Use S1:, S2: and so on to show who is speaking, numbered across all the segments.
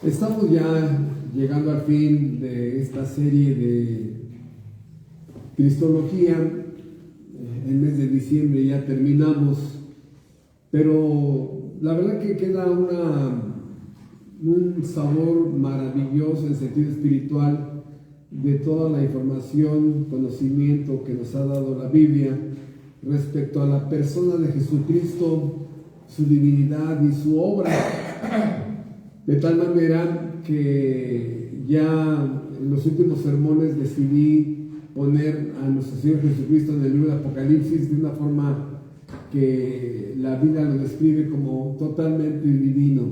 S1: Estamos ya llegando al fin de esta serie de Cristología. El mes de diciembre ya terminamos, pero la verdad que queda un sabor maravilloso en sentido espiritual de toda la información, conocimiento que nos ha dado la Biblia respecto a la persona de Jesucristo, su divinidad y su obra. De tal manera que ya en los últimos sermones decidí poner a nuestro Señor Jesucristo en el libro de Apocalipsis de una forma que la Biblia lo describe como totalmente divino.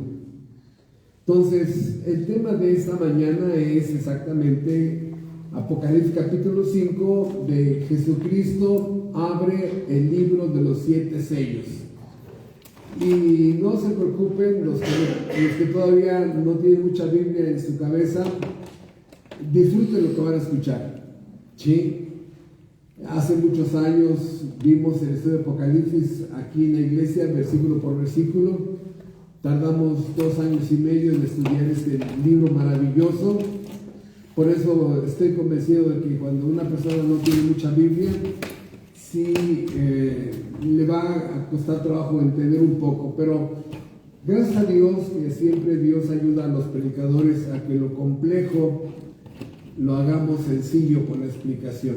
S1: Entonces, el tema de esta mañana es exactamente Apocalipsis capítulo 5, de Jesucristo abre el libro de los 7 sellos. Y no se preocupen los que todavía no tienen mucha Biblia en su cabeza, disfruten lo que van a escuchar. ¿Sí? Hace muchos años vimos el estudio de Apocalipsis aquí en la iglesia, versículo por versículo. Tardamos 2 años y medio en estudiar este libro maravilloso. Por eso estoy convencido de que cuando una persona no tiene mucha Biblia, sí le va a costar trabajo entender un poco, pero gracias a Dios que siempre Dios ayuda a los predicadores a que lo complejo lo hagamos sencillo con la explicación.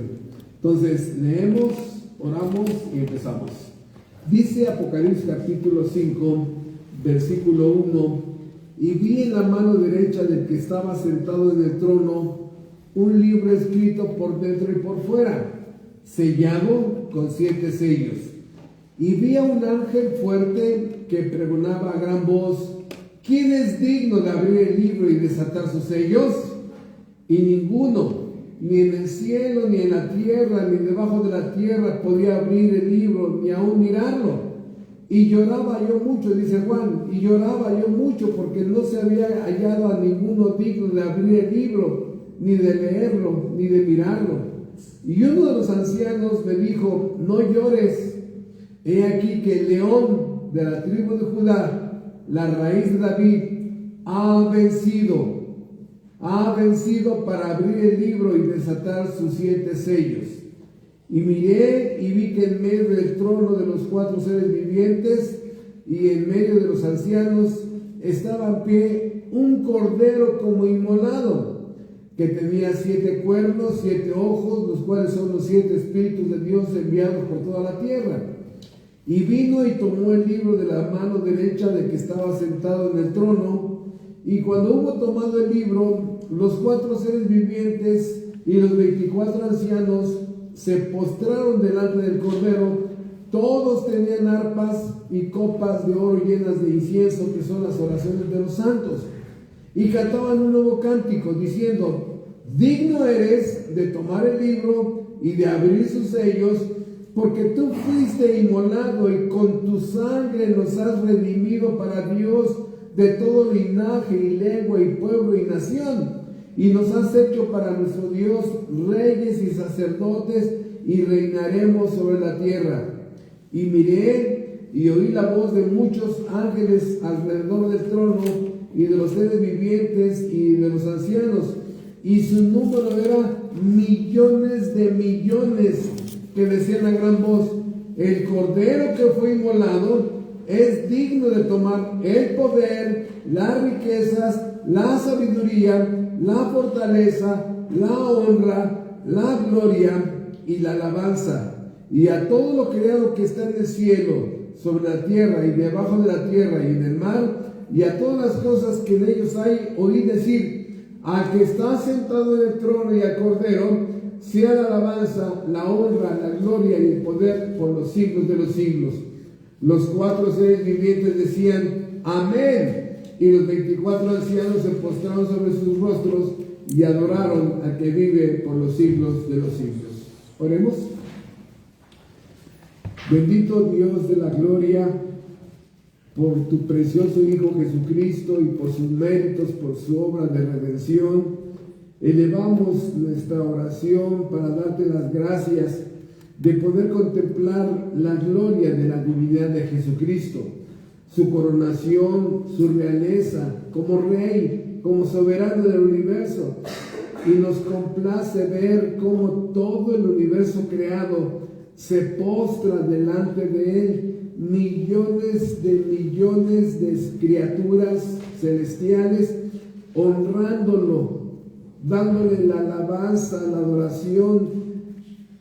S1: Entonces leemos, oramos y empezamos. Dice Apocalipsis capítulo 5, versículo 1: y vi en la mano derecha del que estaba sentado en el trono un libro escrito por dentro y por fuera, sellado con 7 sellos. Y vi a un ángel fuerte que pregonaba a gran voz: ¿quién es digno de abrir el libro y desatar sus sellos? Y ninguno, ni en el cielo, ni en la tierra, ni debajo de la tierra, podía abrir el libro, ni aún mirarlo. Y lloraba yo mucho, dice Juan, y lloraba yo mucho porque no se había hallado a ninguno digno de abrir el libro, ni de leerlo, ni de mirarlo. Y uno de los ancianos me dijo: no llores, he aquí que el león de la tribu de Judá, la raíz de David, ha vencido para abrir el libro y desatar sus 7 sellos. Y miré y vi que en medio del trono de los 4 seres vivientes y en medio de los ancianos estaba en pie un cordero como inmolado, que tenía 7 cuernos, 7 ojos, los cuales son los 7 espíritus de Dios enviados por toda la tierra. Y vino y tomó el libro de la mano derecha del que estaba sentado en el trono. Y cuando hubo tomado el libro, los 4 seres vivientes y los 24 ancianos se postraron delante del cordero. Todos tenían arpas y copas de oro llenas de incienso, que son las oraciones de los santos. Y cantaban un nuevo cántico, diciendo: digno eres de tomar el libro y de abrir sus sellos, porque tú fuiste inmolado y con tu sangre nos has redimido para Dios de todo linaje y lengua y pueblo y nación. Y nos has hecho para nuestro Dios reyes y sacerdotes, y reinaremos sobre la tierra. Y miré y oí la voz de muchos ángeles alrededor del trono, y de los seres vivientes y de los ancianos, y su número era millones de millones, que decían a gran voz: el cordero que fue inmolado es digno de tomar el poder, las riquezas, la sabiduría, la fortaleza, la honra, la gloria y la alabanza. Y a todo lo creado que está en el cielo, sobre la tierra y debajo de la tierra y en el mar, y a todas las cosas que en ellos hay, oí decir: al que está sentado en el trono y al cordero, sea la alabanza, la honra, la gloria y el poder por los siglos de los siglos. Los 4 seres vivientes decían: amén. Y los 24 ancianos se postraron sobre sus rostros y adoraron al que vive por los siglos de los siglos. Oremos. Bendito Dios de la gloria, por tu precioso Hijo Jesucristo y por sus méritos, por su obra de redención, elevamos nuestra oración para darte las gracias de poder contemplar la gloria de la divinidad de Jesucristo, su coronación, su realeza como Rey, como soberano del universo. Y nos complace ver cómo todo el universo creado se postra delante de Él. Millones de criaturas celestiales honrándolo, dándole la alabanza, la adoración,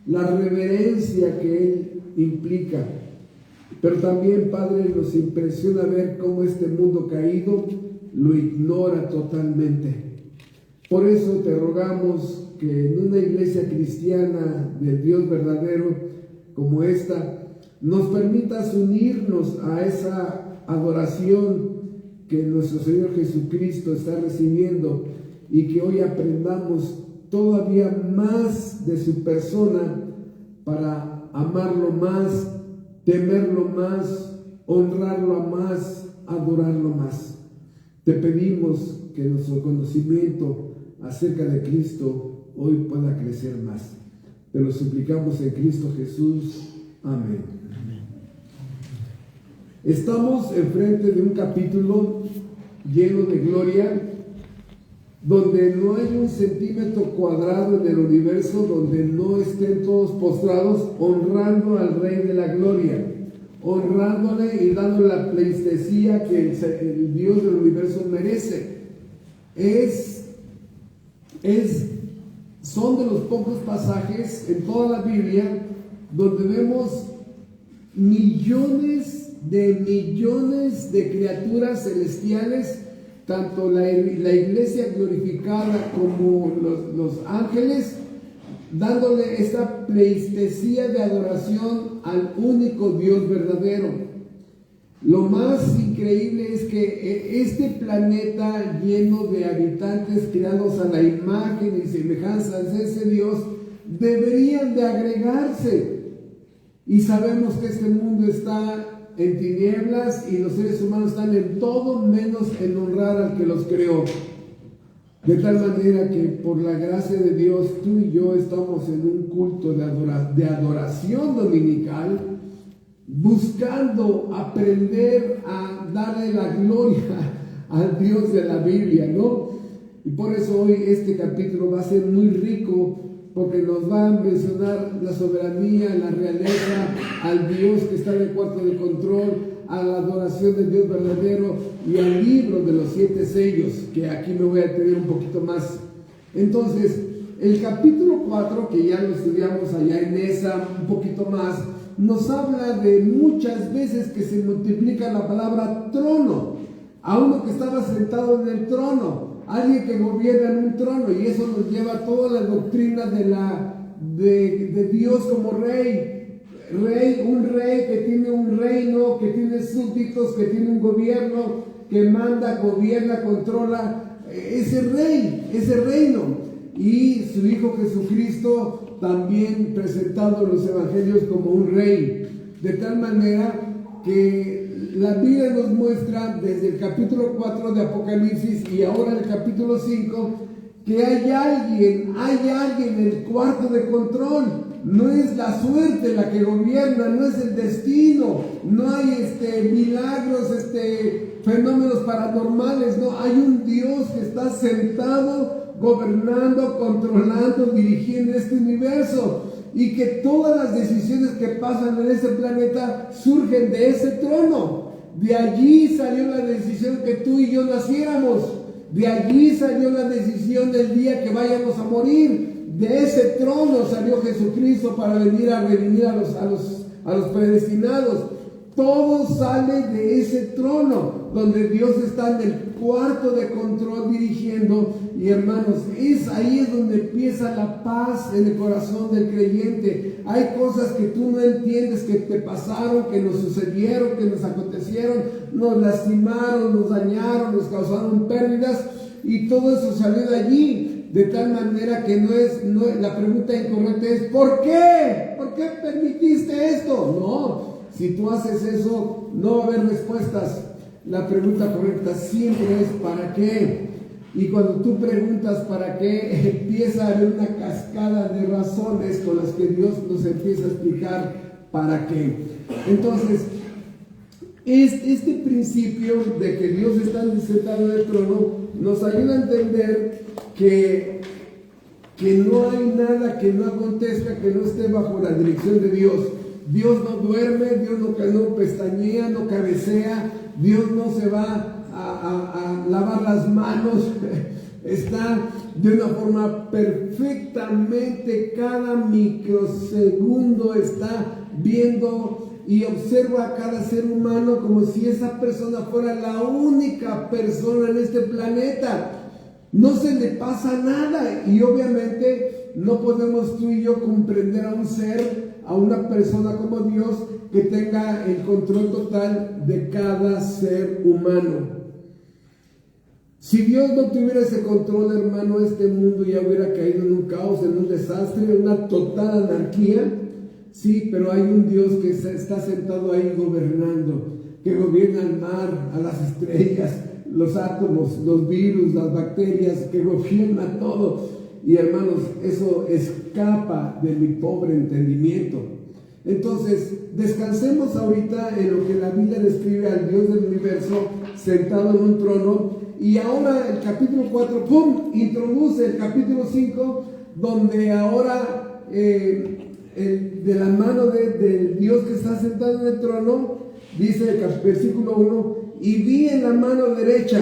S1: la reverencia que Él implica. Pero también, Padre, nos impresiona ver cómo este mundo caído lo ignora totalmente. Por eso te rogamos que en una iglesia cristiana del Dios verdadero como esta, nos permitas unirnos a esa adoración que nuestro Señor Jesucristo está recibiendo y que hoy aprendamos todavía más de su persona para amarlo más, temerlo más, honrarlo más, adorarlo más. Te pedimos que nuestro conocimiento acerca de Cristo hoy pueda crecer más. Te lo suplicamos en Cristo Jesús. Amén. Estamos enfrente de un capítulo lleno de gloria, donde no hay un centímetro cuadrado en el universo donde no estén todos postrados honrando al Rey de la Gloria, honrándole y dándole la pleitesía que el Dios del universo merece. Son de los pocos pasajes en toda la Biblia donde vemos millones de criaturas celestiales, tanto la iglesia glorificada como los ángeles, dándole esta pleitesía de adoración al único Dios verdadero. Lo más increíble es que este planeta lleno de habitantes creados a la imagen y semejanza de ese Dios deberían de agregarse. Y sabemos que este mundo está en tinieblas y los seres humanos están en todo menos en honrar al que los creó. De tal manera que por la gracia de Dios tú y yo estamos en un culto de adoración dominical, buscando aprender a darle la gloria al Dios de la Biblia, ¿no? Y por eso hoy este capítulo va a ser muy rico, porque nos va a mencionar la soberanía, la realeza, al Dios que está en el cuarto de control, a la adoración del Dios verdadero y al libro de los 7 sellos, que aquí me voy a detener un poquito más. Entonces, el capítulo 4, que ya lo estudiamos allá en esa un poquito más, nos habla de muchas veces que se multiplica la palabra trono, a uno que estaba sentado en el trono, alguien que gobierna en un trono, y eso nos lleva a toda la doctrina de Dios como rey, un rey que tiene un reino, que tiene súbditos, que tiene un gobierno, que manda, gobierna, controla ese rey, ese reino, y su Hijo Jesucristo también presentado en los evangelios como un rey, de tal manera que la Biblia nos muestra desde el capítulo 4 de Apocalipsis y ahora el capítulo 5 que hay alguien en el cuarto de control. No es la suerte la que gobierna, no es el destino, no hay milagros, fenómenos paranormales, no, hay un Dios que está sentado, gobernando, controlando, dirigiendo este universo, y que todas las decisiones que pasan en este planeta surgen de ese trono. De allí salió la decisión que tú y yo naciéramos, de allí salió la decisión del día que vayamos a morir. De ese trono salió Jesucristo para venir a redimir a los predestinados. Todo sale de ese trono donde Dios está en el cuarto de control dirigiendo. Y hermanos, ahí es donde empieza la paz en el corazón del creyente. Hay cosas que tú no entiendes, que te pasaron, que nos sucedieron, que nos acontecieron, nos lastimaron, nos dañaron, nos causaron pérdidas, y todo eso salió de allí. De tal manera que la pregunta incorrecta es ¿por qué? ¿Por qué permitiste esto? No, si tú haces eso no va a haber respuestas. La pregunta correcta siempre es ¿para qué? Y cuando tú preguntas ¿para qué?, empieza a haber una cascada de razones con las que Dios nos empieza a explicar ¿para qué? Entonces, Este principio de que Dios está sentado en el trono nos ayuda a entender que no hay nada que no acontezca que no esté bajo la dirección de Dios. Dios no duerme, Dios no pestañea, no cabecea, Dios no se va a lavar las manos. Está de una forma perfectamente, cada microsegundo está viendo y observa a cada ser humano como si esa persona fuera la única persona en este planeta. No se le pasa nada y obviamente no podemos tú y yo comprender a un ser, a una persona como Dios que tenga el control total de cada ser humano. Si Dios no tuviera ese control, hermano, este mundo ya hubiera caído en un caos, en un desastre, en una total anarquía. Sí, pero hay un Dios que está sentado ahí gobernando, que gobierna el mar, a las estrellas, los átomos, los virus, las bacterias, que gobierna todo. Y hermanos, eso escapa de mi pobre entendimiento. Entonces, descansemos ahorita en lo que la Biblia describe al Dios del universo sentado en un trono. Y ahora el capítulo 4, ¡pum!, introduce el capítulo 5, donde ahora de la mano del Dios que está sentado en el trono, dice el versículo 1, y vi en la mano derecha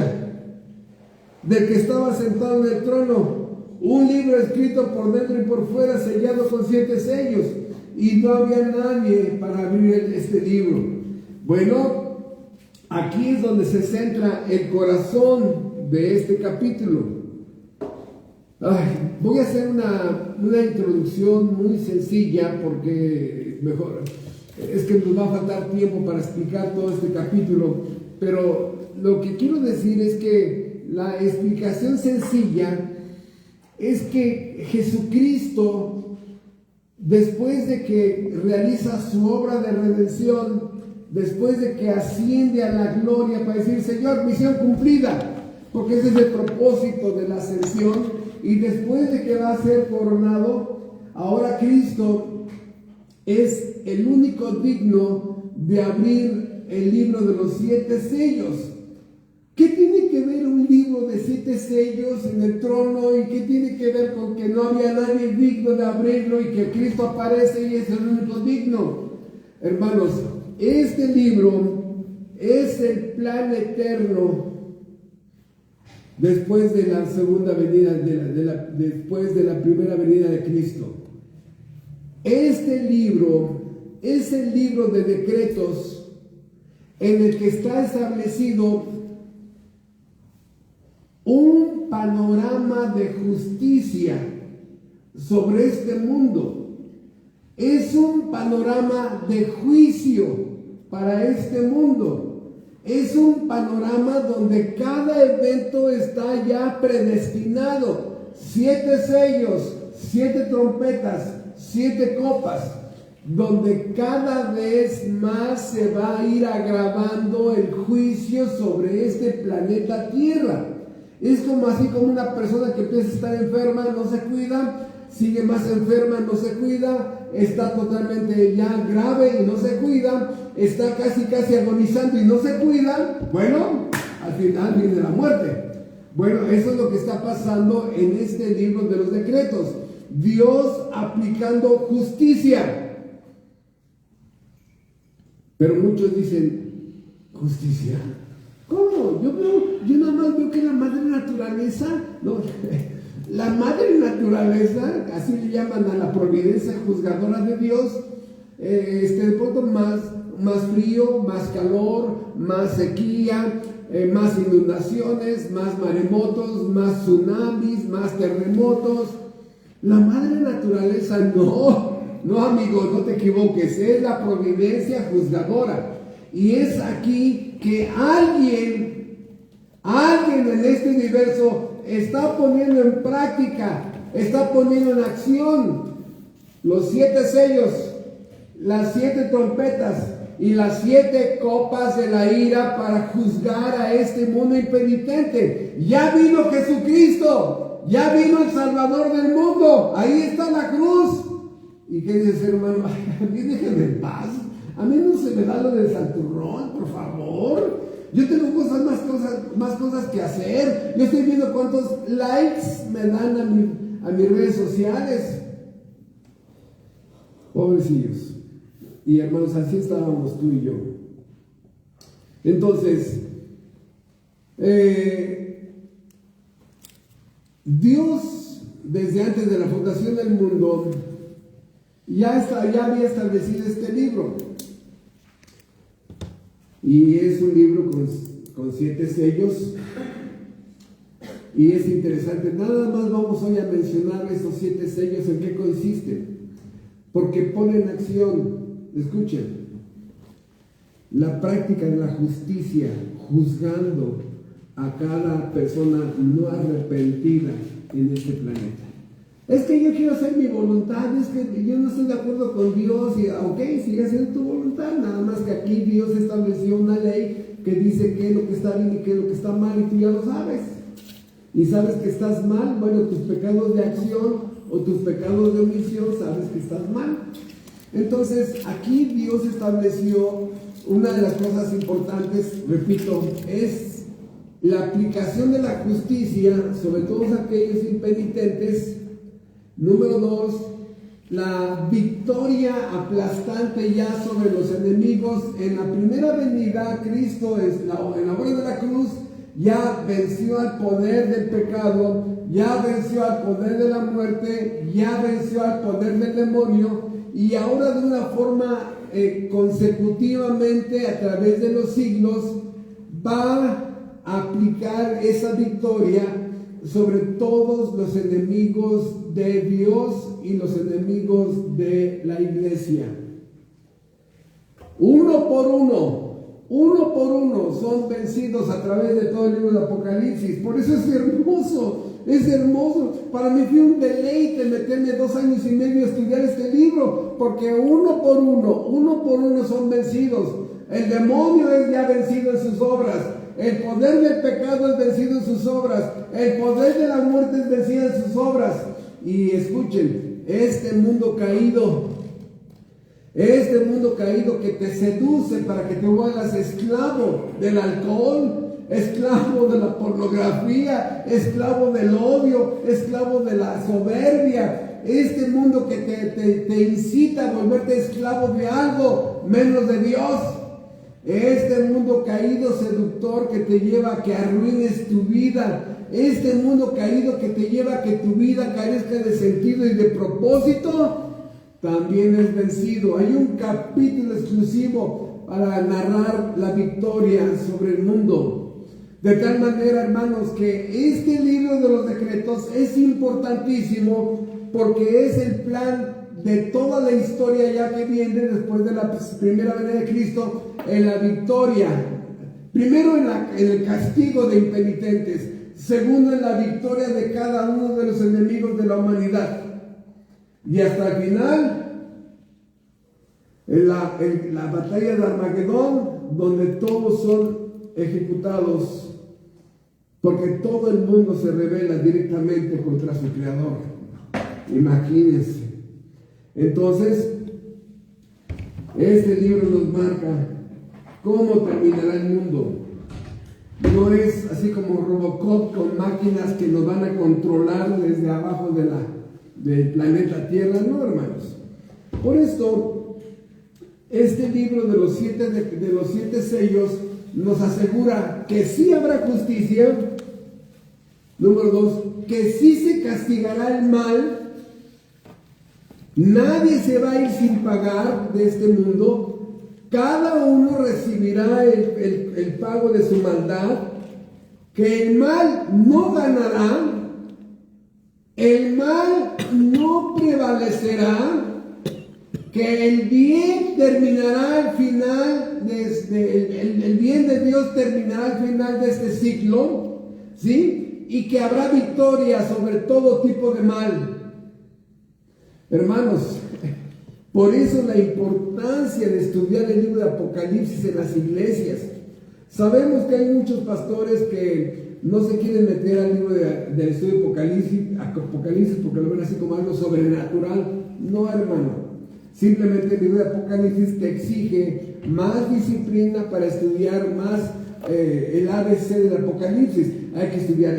S1: del que estaba sentado en el trono un libro escrito por dentro y por fuera, sellado con 7 sellos, y no había nadie para abrir este libro. Bueno, aquí es donde se centra el corazón de este capítulo. Voy a hacer una introducción muy sencilla porque mejor es que nos va a faltar tiempo para explicar todo este capítulo, pero lo que quiero decir es que la explicación sencilla es que Jesucristo, después de que realiza su obra de redención, después de que asciende a la gloria para decir, Señor, misión cumplida, porque ese es el propósito de la ascensión, y después de que va a ser coronado, ahora Cristo es el único digno de abrir el libro de los 7 sellos. ¿Qué tiene que ver un libro de 7 sellos en el trono? ¿Y qué tiene que ver con que no había nadie digno de abrirlo y que Cristo aparece y es el único digno? Hermanos, este libro es el plan eterno después de la segunda venida, después de la primera venida de Cristo. Este libro es el libro de decretos en el que está establecido un panorama de justicia sobre este mundo. Es un panorama de juicio para este mundo. Es un panorama donde cada evento está ya predestinado. 7 sellos, 7 trompetas, 7 copas, donde cada vez más se va a ir agravando el juicio sobre este planeta Tierra. Es como así como una persona que empieza a estar enferma, no se cuida, sigue más enferma, no se cuida, está totalmente ya grave y no se cuida, está casi agonizando y no se cuida. Bueno, al final viene la muerte. Bueno, eso es lo que está pasando en este libro de los decretos. Dios aplicando justicia. Pero muchos dicen, ¿justicia? ¿Cómo? Yo nada más veo que la madre naturaleza, no, la madre naturaleza, así le llaman a la providencia juzgadora de Dios, de pronto más frío, más calor, más sequía, más inundaciones, más maremotos, más tsunamis, más terremotos. La madre naturaleza no amigo, no te equivoques, es la providencia juzgadora. Y es aquí que alguien en este universo está poniendo en práctica, está poniendo en acción los 7 sellos, las 7 trompetas y las 7 copas de la ira para juzgar a este mundo impenitente. Ya vino Jesucristo, ya vino el Salvador del mundo, ahí está la cruz. ¿Y qué dice el ser humano? A mí déjenme en paz, A mí no se me da lo del santurrón, por favor. Yo tengo más cosas que hacer. Yo estoy viendo cuántos likes me dan a mis redes sociales. Pobrecillos. Y hermanos, así estábamos tú y yo. Entonces, Dios, desde antes de la fundación del mundo, ya había establecido este libro. Y es un libro con 7 sellos. Y es interesante. Nada más vamos hoy a mencionar esos 7 sellos, en qué consisten. Porque pone en acción, escuchen, la práctica de la justicia, juzgando a cada persona no arrepentida en este planeta. Es que yo quiero hacer mi voluntad, es que yo no estoy de acuerdo con Dios, y ok, sigue haciendo tu voluntad, nada más que aquí Dios estableció una ley que dice qué es lo que está bien y qué es lo que está mal, y tú ya lo sabes. Y sabes que estás mal, bueno, tus pecados de acción o tus pecados de omisión, sabes que estás mal. Entonces, aquí Dios estableció una de las cosas importantes, repito, es la aplicación de la justicia sobre todos aquellos impenitentes. Número 2, la victoria aplastante ya sobre los enemigos. En la primera venida, Cristo en la obra de la cruz ya venció al poder del pecado, ya venció al poder de la muerte, ya venció al poder del demonio, y ahora de una forma consecutivamente a través de los siglos va a aplicar esa victoria sobre todos los enemigos de Dios y los enemigos de la iglesia. Uno por uno son vencidos a través de todo el libro de Apocalipsis. Por eso es hermoso. Para mí fue un deleite meterme 2 años y medio a estudiar este libro, porque uno por uno son vencidos. El demonio es ya vencido en sus obras. El poder del pecado es vencido en sus obras. El poder de la muerte es vencido en sus obras. Y escuchen, este mundo caído que te seduce para que te vuelvas esclavo del alcohol, esclavo de la pornografía, esclavo del odio, esclavo de la soberbia. Este mundo que te incita a volverte esclavo de algo menos de Dios. Este mundo caído seductor que te lleva a que arruines tu vida. Este mundo caído que te lleva a que tu vida carezca de sentido y de propósito, también es vencido. Hay un capítulo exclusivo para narrar la victoria sobre el mundo. De tal manera, hermanos, que este libro de los decretos es importantísimo porque es el plan de toda la historia ya que viene después de la primera venida de Cristo, en la victoria. Primero en el castigo de impenitentes. Segundo en la victoria de cada uno de los enemigos de la humanidad. Y hasta el final, en la batalla de Armagedón, donde todos son ejecutados, porque todo el mundo se rebela directamente contra su creador. Imagínense. Entonces, este libro nos marca cómo terminará el mundo. No es así como Robocop con máquinas que nos van a controlar desde abajo del planeta Tierra, no, hermanos. Por esto, este libro de los siete sellos nos asegura que sí habrá justicia. Número 2, que sí se castigará el mal. Nadie se va a ir sin pagar de este mundo. Cada uno recibirá el pago de su maldad. Que el mal no ganará. El mal no prevalecerá. Que el bien terminará al final, el bien de Dios terminará al final de este ciclo, ¿sí? Y que habrá victoria sobre todo tipo de mal. Hermanos, por eso la importancia de estudiar el libro de Apocalipsis en las iglesias. Sabemos que hay muchos pastores que no se quieren meter al libro del estudio de Apocalipsis porque lo ven así como algo sobrenatural. No, hermano. Simplemente el libro de Apocalipsis te exige más disciplina para estudiar más el ABC del Apocalipsis. Hay que estudiar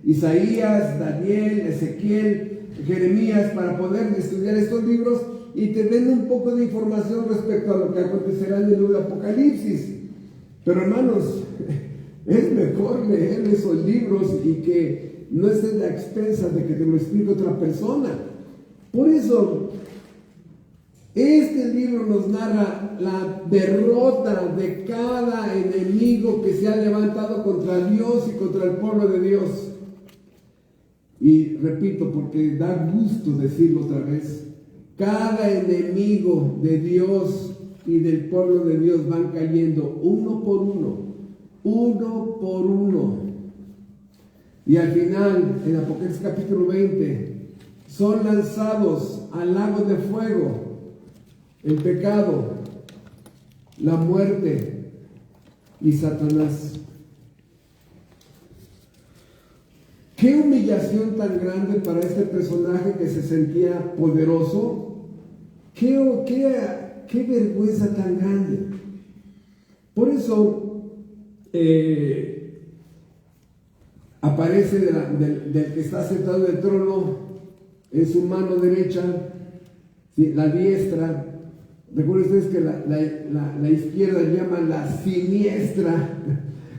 S1: Isaías, Daniel, Ezequiel, Jeremías, para poder estudiar estos libros y te den un poco de información respecto a lo que acontecerá en el libro de Apocalipsis. Pero hermanos, es mejor leer esos libros y que no estés a expensas de que te lo explique otra persona. Por eso, este libro nos narra la derrota de cada enemigo que se ha levantado contra Dios y contra el pueblo de Dios. Y repito, porque da gusto decirlo otra vez, cada enemigo de Dios y del pueblo de Dios van cayendo uno por uno. Y al final, en Apocalipsis capítulo 20, son lanzados al lago de fuego el pecado, la muerte y Satanás. Qué humillación tan grande para este personaje que se sentía poderoso. Qué vergüenza tan grande. Por eso aparece del que está sentado en el trono en su mano derecha, ¿sí?, la diestra. Recuerden ustedes que la izquierda llaman la siniestra.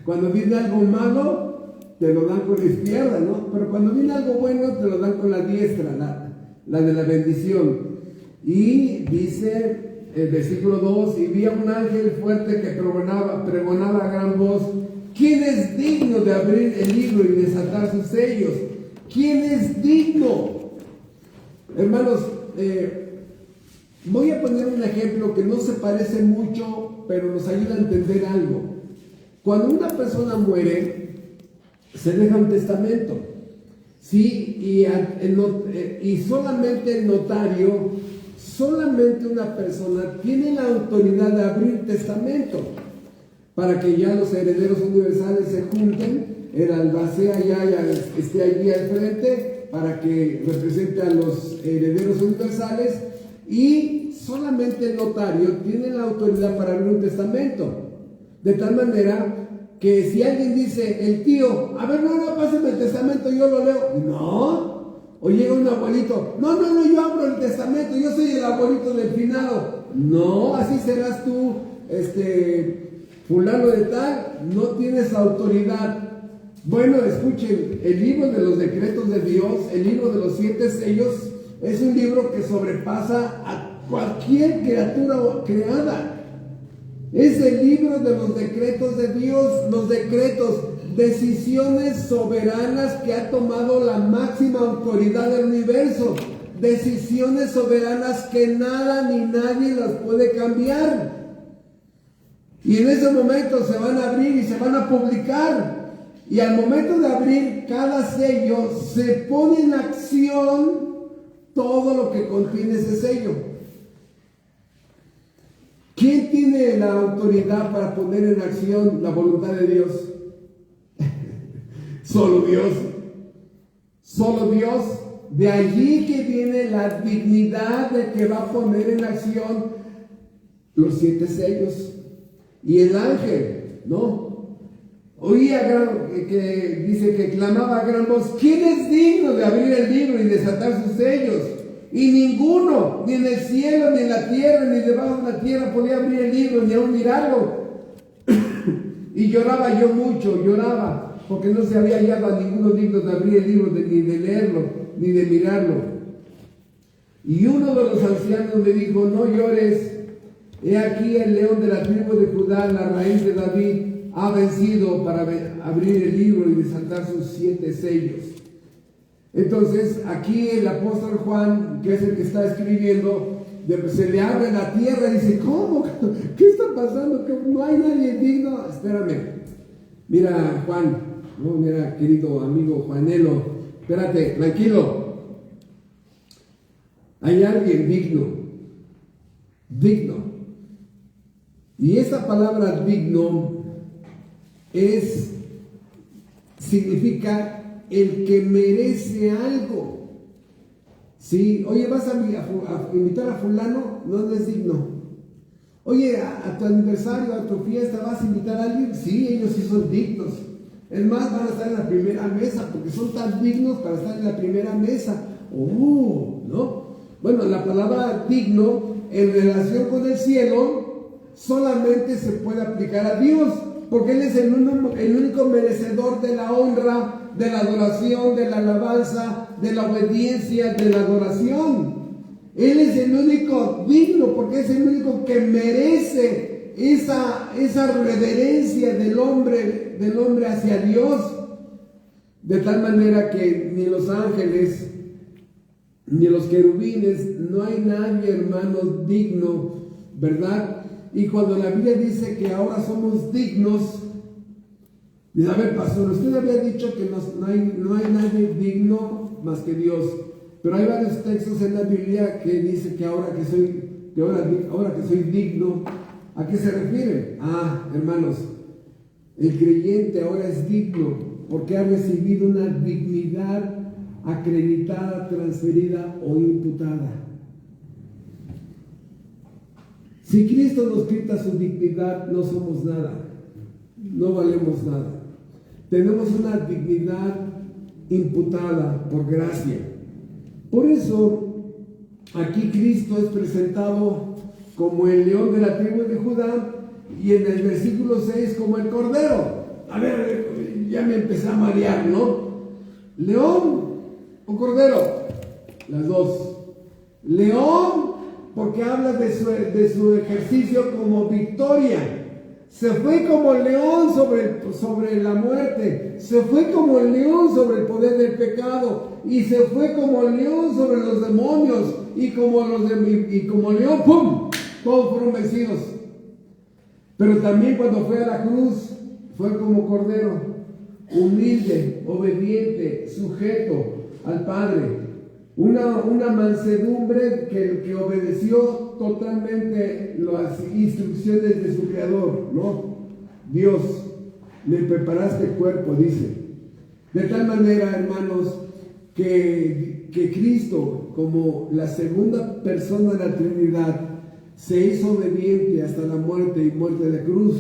S1: Cuando viene algo malo, te lo dan con la izquierda, ¿no? Pero cuando viene algo bueno, te lo dan con la diestra, la de la bendición. Y dice el versículo 2, y vi a un ángel fuerte que pregonaba a gran voz: ¿quién es digno de abrir el libro y desatar sus sellos? ¿Quién es digno? Hermanos, voy a poner un ejemplo que no se parece mucho, pero nos ayuda a entender algo. Cuando una persona muere, se deja un testamento, ¿sí? Y solamente el notario, solamente una persona tiene la autoridad de abrir testamento para que ya los herederos universales se junten, el albacea ya esté allí al frente para que represente a los herederos universales, y solamente el notario tiene la autoridad para abrir un testamento, de tal manera que si alguien dice, el tío, a ver, no, pásame el testamento, yo lo leo. No. O llega un abuelito, no, yo abro el testamento, yo soy el abuelito del finado. No, así serás tú, fulano de tal, no tienes autoridad. Bueno, escuchen, el libro de los decretos de Dios, el libro de los 7 sellos, es un libro que sobrepasa a cualquier criatura creada. Es el libro de los decretos de Dios, los decretos, decisiones soberanas que ha tomado la máxima autoridad del universo, decisiones soberanas que nada ni nadie las puede cambiar. Y en ese momento se van a abrir y se van a publicar. Y al momento de abrir cada sello, se pone en acción todo lo que contiene ese sello. ¿Quién tiene la autoridad para poner en acción la voluntad de Dios? Solo Dios. Solo Dios. De allí que viene la dignidad de que va a poner en acción los 7 sellos. Y el ángel, ¿no? Oía que dice que clamaba a gran voz: ¿quién es digno de abrir el libro y desatar sus sellos? Y ninguno, ni en el cielo, ni en la tierra, ni debajo de la tierra, podía abrir el libro, ni aún mirarlo. Y lloraba yo mucho, porque no se había hallado a ninguno digno de abrir el libro, ni de leerlo, ni de mirarlo. Y uno de los ancianos me dijo: no llores, he aquí el león de la tribu de Judá, la raíz de David, ha vencido para abrir el libro y desatar sus 7 sellos. Entonces, aquí el apóstol Juan, que es el que está escribiendo, se le abre la tierra y dice: ¿cómo? ¿Qué está pasando? ¿Que no hay nadie digno? Espérame. Mira, Juan, no, mira, querido amigo Juanelo, espérate, tranquilo. Hay alguien digno. Y esa palabra digno significa el que merece algo. Sí, oye, vas a invitar a fulano, no es digno. Oye, a tu aniversario, a tu fiesta, ¿vas a invitar a alguien? Sí, ellos sí son dignos. Es más, van a estar en la primera mesa, porque son tan dignos para estar en la primera mesa. ¿No? Bueno, la palabra digno, en relación con el cielo, solamente se puede aplicar a Dios, porque Él es el único merecedor de la honra, de la adoración, de la alabanza, de la obediencia, de la adoración. Él es el único digno, porque es el único que merece esa reverencia del hombre hacia Dios. De tal manera que ni los ángeles, ni los querubines, no hay nadie, hermanos, digno, ¿verdad? Y cuando la Biblia dice que ahora somos dignos, dice, a ver, pastor, usted había dicho que no hay nadie digno más que Dios. Pero hay varios textos en la Biblia que dice que ahora que soy digno, ¿a qué se refiere? Hermanos, el creyente ahora es digno porque ha recibido una dignidad acreditada, transferida o imputada. Si Cristo nos quita su dignidad, no somos nada, no valemos nada. Tenemos una dignidad imputada por gracia. Por eso, aquí Cristo es presentado como el león de la tribu de Judá y en el versículo 6 como el cordero. A ver, ya me empecé a marear, ¿no? ¿León o cordero? Las dos. León, porque habla de su ejercicio como victoria. Se fue como león sobre la muerte, se fue como el león sobre el poder del pecado, y se fue como león sobre los demonios, y como león, ¡pum!, todos fueron vencidos. Pero también cuando fue a la cruz, fue como cordero, humilde, obediente, sujeto al Padre. Una mansedumbre que obedeció totalmente las instrucciones de su Creador, ¿no? Dios, me preparaste cuerpo, dice. De tal manera, hermanos, que Cristo, como la segunda persona de la Trinidad, se hizo obediente hasta la muerte y muerte de cruz.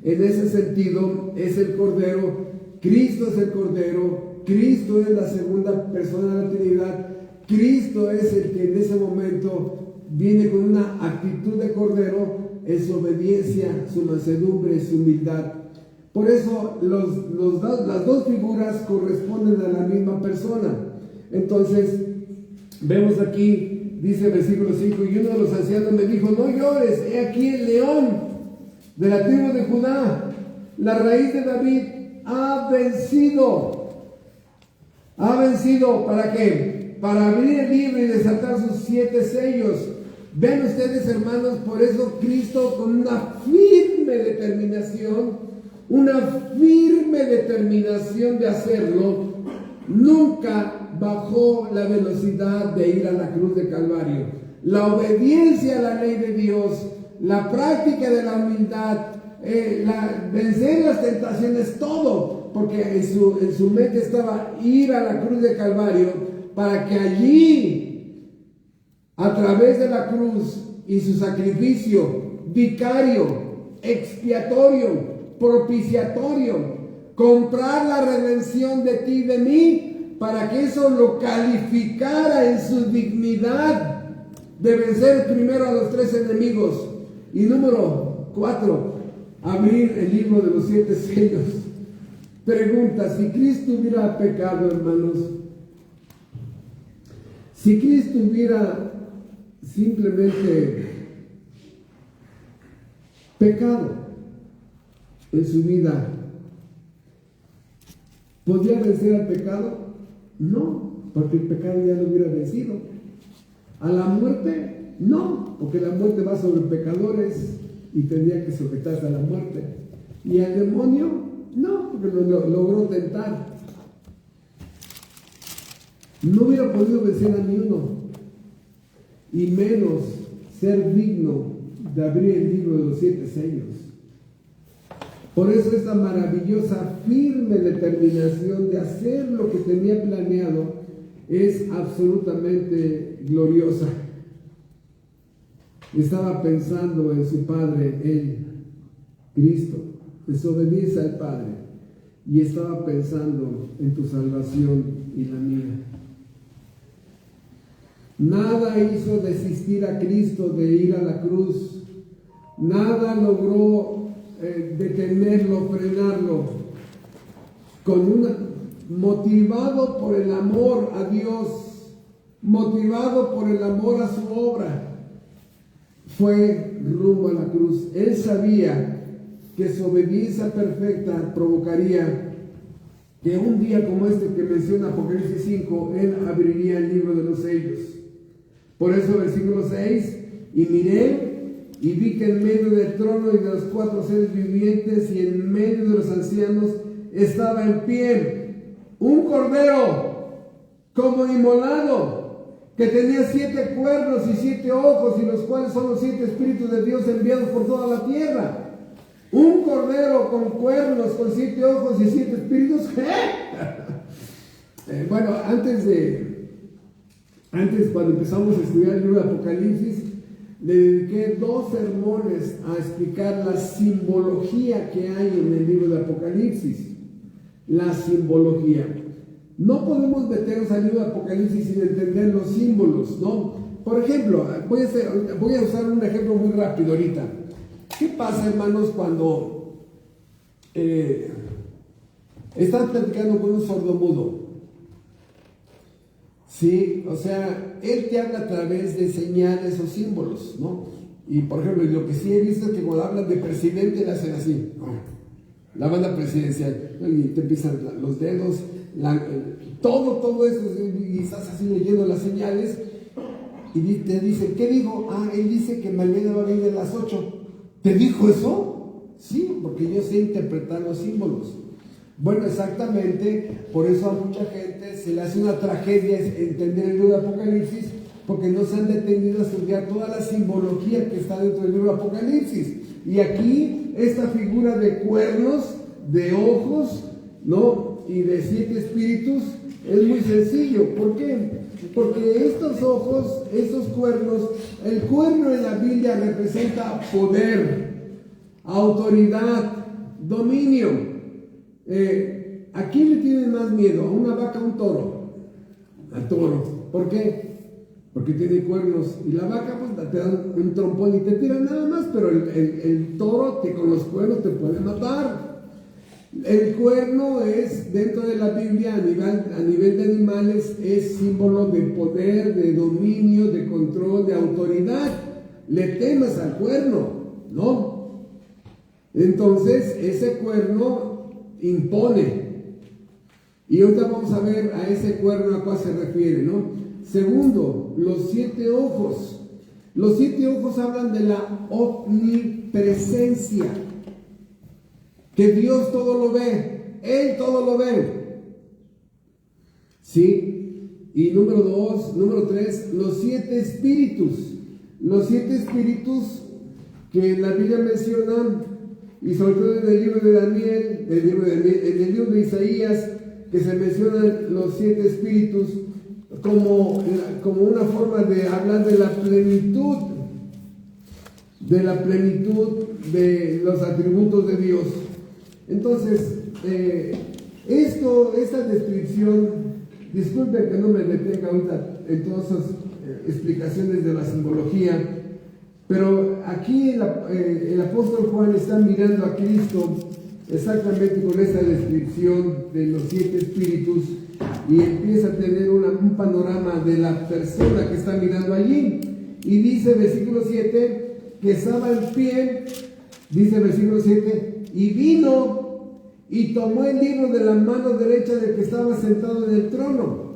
S1: En ese sentido, es el Cordero. Cristo es el Cordero. Cristo es la segunda persona de la Trinidad. Cristo es el que en ese momento viene con una actitud de cordero en su obediencia, su mansedumbre, su humildad. Por eso las dos figuras corresponden a la misma persona. Entonces, vemos aquí, dice el versículo 5, y uno de los ancianos me dijo, no llores, he aquí el león de la tribu de Judá, la raíz de David, ha vencido. ¿Ha vencido para qué? Para abrir el libro y desatar sus 7 sellos. Ven ustedes, hermanos, por eso Cristo, con una firme determinación de hacerlo, nunca bajó la velocidad de ir a la cruz de Calvario. La obediencia a la ley de Dios, la práctica de la humildad, vencer las tentaciones, todo, porque en su mente estaba ir a la cruz de Calvario, para que allí, a través de la cruz y su sacrificio vicario, expiatorio, propiciatorio, comprar la redención de ti y de mí, para que eso lo calificara en su dignidad de vencer primero a los 3 enemigos. Y número 4, abrir el libro de los 7 sellos. Pregunta, si Cristo hubiera pecado, hermanos, si Cristo hubiera simplemente pecado en su vida, ¿podría vencer al pecado? No, porque el pecado ya lo hubiera vencido. ¿A la muerte? No, porque la muerte va sobre pecadores y tendría que sujetarse a la muerte. ¿Y al demonio? No, porque lo logró tentar. No hubiera podido vencer a ni uno, y menos ser digno de abrir el libro de los 7 sellos. Por eso esta maravillosa, firme determinación de hacer lo que tenía planeado es absolutamente gloriosa. Estaba pensando en su Padre, en Cristo, desobedece al Padre, y estaba pensando en tu salvación y la mía. Nada hizo desistir a Cristo de ir a la cruz. Nada logró detenerlo, frenarlo. Motivado por el amor a Dios, motivado por el amor a su obra, fue rumbo a la cruz. Él sabía que su obediencia perfecta provocaría que un día como este que menciona Apocalipsis 5, él abriría el libro de los sellos. Por eso versículo 6, y miré y vi que en medio del trono y de los 4 seres vivientes y en medio de los ancianos estaba en pie un cordero como inmolado, que tenía 7 cuernos y 7 ojos, y los cuales son los 7 espíritus de Dios enviados por toda la tierra. Un cordero con cuernos, con 7 ojos y 7 espíritus. Bueno, antes cuando empezamos a estudiar el libro de Apocalipsis, le dediqué 2 sermones a explicar la simbología que hay en el libro de Apocalipsis. La simbología. No podemos meternos al libro de Apocalipsis sin entender los símbolos, ¿no? Por ejemplo, voy a usar un ejemplo muy rápido ahorita. ¿Qué pasa, hermanos, cuando estás platicando con un sordomudo? Sí, o sea, él te habla a través de señales o símbolos, ¿no? Y por ejemplo, lo que sí he visto es que cuando hablan de presidente le hacen así, la banda presidencial, y te empiezan los dedos, todo eso, y estás así leyendo las señales, y te dicen, ¿qué dijo? Él dice que mañana va a venir a las 8. ¿Te dijo eso? Sí, porque yo sé interpretar los símbolos. Bueno, exactamente, por eso a mucha gente se le hace una tragedia entender el libro de Apocalipsis, porque no se han detenido a estudiar toda la simbología que está dentro del libro de Apocalipsis. Y aquí, esta figura de cuernos, de ojos, ¿no? Y de 7 espíritus, es muy sencillo. ¿Por qué? Porque estos ojos, estos cuernos, el cuerno en la Biblia representa poder, autoridad, dominio. ¿A quién le tienen más miedo? ¿A una vaca o a un toro? Al toro. ¿Por qué? Porque tiene cuernos. Y la vaca, pues, te da un trompón y te tira nada más, pero el toro que con los cuernos te puede matar. El cuerno es, dentro de la Biblia, a nivel de animales, es símbolo de poder, de dominio, de control, de autoridad. Le temas al cuerno, ¿no? Entonces, ese cuerno impone. Y ahorita vamos a ver a ese cuerno a cuál se refiere, ¿no? Segundo, los 7 ojos. Los 7 ojos hablan de la omnipresencia. Que Dios todo lo ve, Él todo lo ve. ¿Sí? Y número 3, los 7 espíritus. Los 7 espíritus que la Biblia menciona, y sobre todo en el libro de Daniel, en el libro de Isaías, que se mencionan los 7 espíritus como una forma de hablar de la plenitud de los atributos de Dios. Entonces, esta descripción, disculpen que no me detenga ahorita en todas esas explicaciones de la simbología, pero aquí el apóstol Juan está mirando a Cristo exactamente con esta descripción de los 7 espíritus y empieza a tener un panorama de la persona que está mirando allí. Y dice versículo 7 que estaba en pie, dice versículo 7, y vino y tomó el libro de la mano derecha del que estaba sentado en el trono.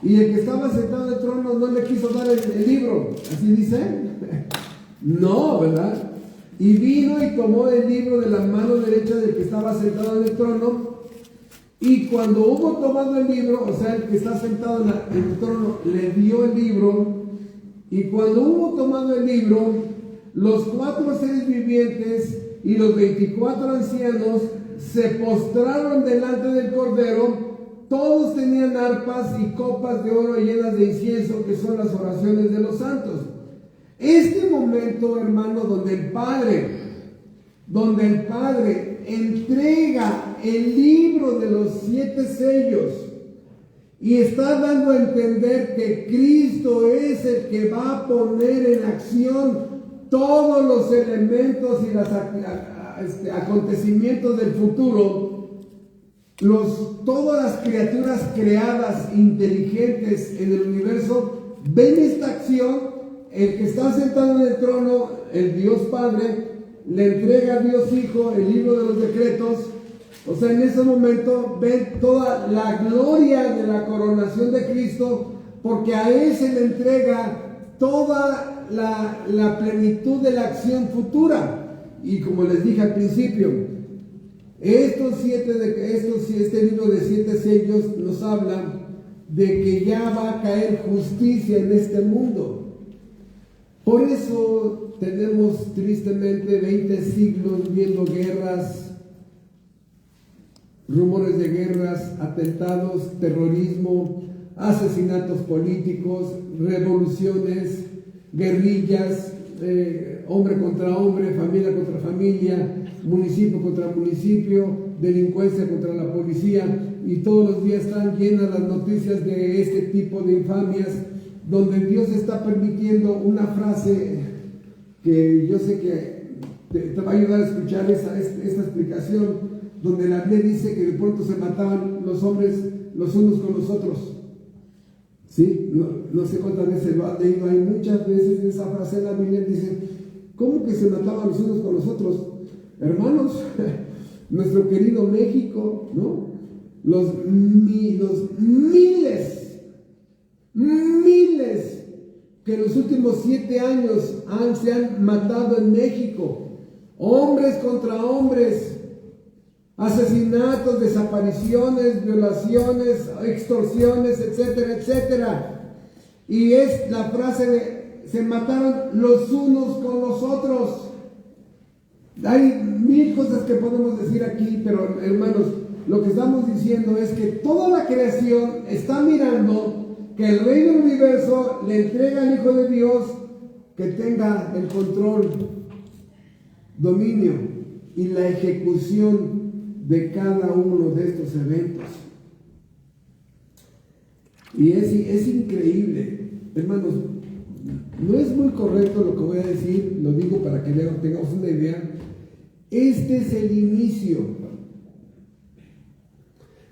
S1: Y el que estaba sentado en el trono no le quiso dar el libro. ¿Así dice? No, ¿verdad? Y vino y tomó el libro de la mano derecha del que estaba sentado en el trono. Y cuando hubo tomado el libro, o sea, el que está sentado en el trono le dio el libro. Y cuando hubo tomado el libro, los 4 seres vivientes y los 24 ancianos se postraron delante del Cordero todos tenían arpas y copas de oro llenas de incienso, que son las oraciones de los santos. Este momento, hermano, donde el Padre entrega el libro de los 7 sellos y está dando a entender que Cristo es el que va a poner en acción todos los elementos y los acontecimientos del futuro, todas las criaturas creadas inteligentes en el universo ven esta acción. El que está sentado en el trono, el Dios Padre, le entrega a Dios Hijo el libro de los decretos. O sea, en ese momento ven toda la gloria de la coronación de Cristo, porque a Él se le entrega toda la plenitud de la acción futura. Y como les dije al principio, este libro de 7 sellos nos habla de que ya va a caer justicia en este mundo. Por eso tenemos tristemente 20 siglos viendo guerras, rumores de guerras, atentados, terrorismo, asesinatos políticos, revoluciones, guerrillas, hombre contra hombre, familia contra familia, municipio contra municipio, delincuencia contra la policía, y todos los días están llenas las noticias de este tipo de infamias, donde Dios está permitiendo una frase que yo sé que te va a ayudar a escuchar esta explicación, donde la Biblia dice que de pronto se mataban los hombres los unos con los otros. ¿Sí? No sé cuántas veces lo has leído, hay muchas veces esa frase en la Biblia, dice, ¿cómo que se mataban los unos con los otros? Hermanos, nuestro querido México, ¿no? Los miles que en los últimos 7 años se han matado en México, hombres contra hombres, asesinatos, desapariciones, violaciones, extorsiones, etcétera, etcétera. Y es la frase de se mataron los unos con los otros. Hay 1000 cosas que podemos decir aquí, pero hermanos, lo que estamos diciendo es que toda la creación está mirando que el Rey del Universo le entrega al Hijo de Dios que tenga el control, dominio y la ejecución de cada uno de estos eventos. Y es increíble, hermanos. No es muy correcto lo que voy a decir, lo digo para que tengamos una idea. Este es el inicio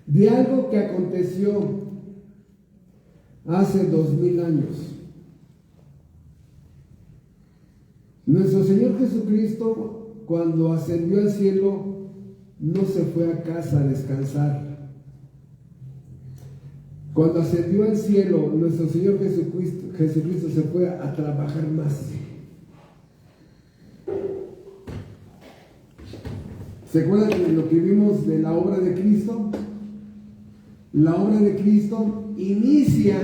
S1: de algo que aconteció hace 2000 años. Nuestro Señor Jesucristo, cuando ascendió al cielo, no se fue a casa a descansar. Cuando ascendió al cielo, nuestro Señor Jesucristo se fue a trabajar más. ¿Se acuerdan de lo que vimos de la obra de Cristo? La obra de Cristo inicia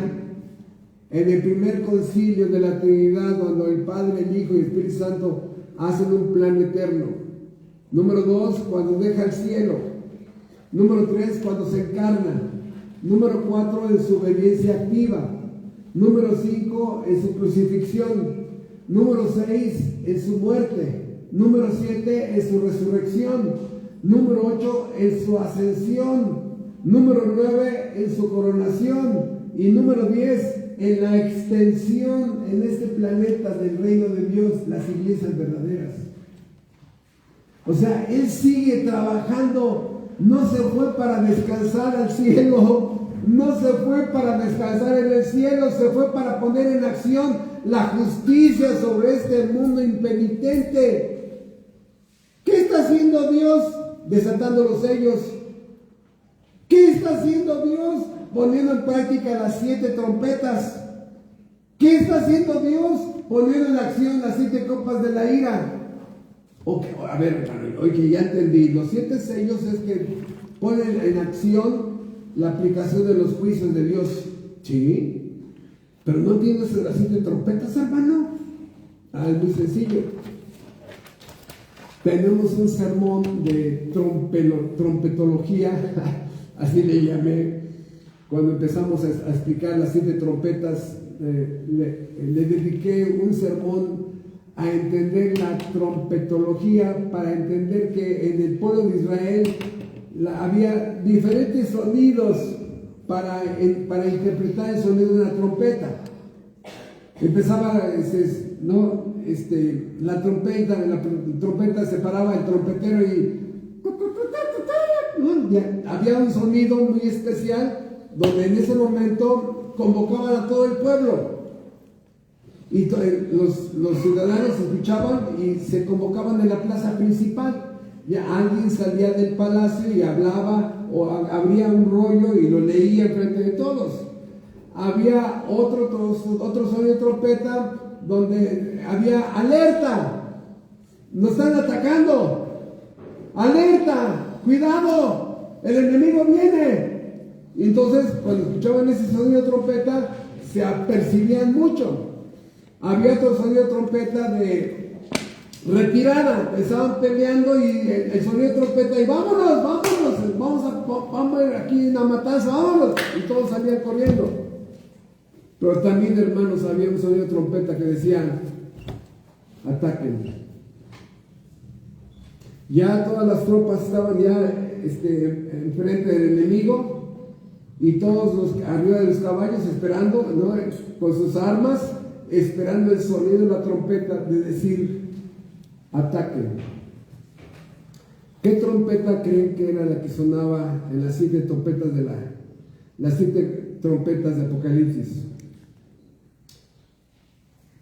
S1: en el primer concilio de la Trinidad, cuando el Padre, el Hijo y el Espíritu Santo hacen un plan eterno. Número 2, cuando deja el cielo. Número 3, cuando se encarna. Número 4, en su obediencia activa. Número 5, en su crucifixión. Número 6, en su muerte. Número 7, en su resurrección. Número 8, en su ascensión. Número 9, en su coronación. Y número 10, en la extensión en este planeta del reino de Dios, las iglesias verdaderas. O sea, Él sigue trabajando, no se fue para descansar al cielo, no se fue para descansar en el cielo, se fue para poner en acción la justicia sobre este mundo impenitente. ¿Qué está haciendo Dios? Desatando los sellos. ¿Qué está haciendo Dios? Poniendo en práctica las 7 trompetas. ¿Qué está haciendo Dios? Poniendo en acción las 7 copas de la ira. Okay, a ver, oye, ya entendí. Los 7 sellos es que ponen en acción la aplicación de los juicios de Dios. Sí, pero no tienes las 7 trompetas, hermano. Es muy sencillo. Tenemos un sermón de trompetología, así le llamé, cuando empezamos a explicar las 7 trompetas, le dediqué un sermón a entender la trompetología, para entender que en el pueblo de Israel había diferentes sonidos para interpretar el sonido de una trompeta. Empezaba, la trompeta se paraba el trompetero y había un sonido muy especial donde en ese momento convocaban a todo el pueblo. Y los ciudadanos escuchaban y se convocaban en la plaza principal. Ya alguien salía del palacio y hablaba o abría un rollo y lo leía enfrente de todos. Había otro sonido de trompeta donde había alerta, nos están atacando, alerta, cuidado, el enemigo viene. Y entonces cuando escuchaban ese sonido de trompeta se apercibían mucho. Había otro sonido de trompeta de retirada, estaban peleando y el sonido de trompeta y vámonos, vamos aquí en la matanza, vámonos, y todos salían corriendo. Pero también, hermanos, había un sonido de trompeta que decía, ataquen. Ya todas las tropas estaban ya enfrente del enemigo y todos los arriba de los caballos esperando, ¿no?, con sus armas, esperando el sonido de la trompeta de decir, ataquen. ¿Qué trompeta creen que era la que sonaba en las 7 trompetas las 7 trompetas de Apocalipsis?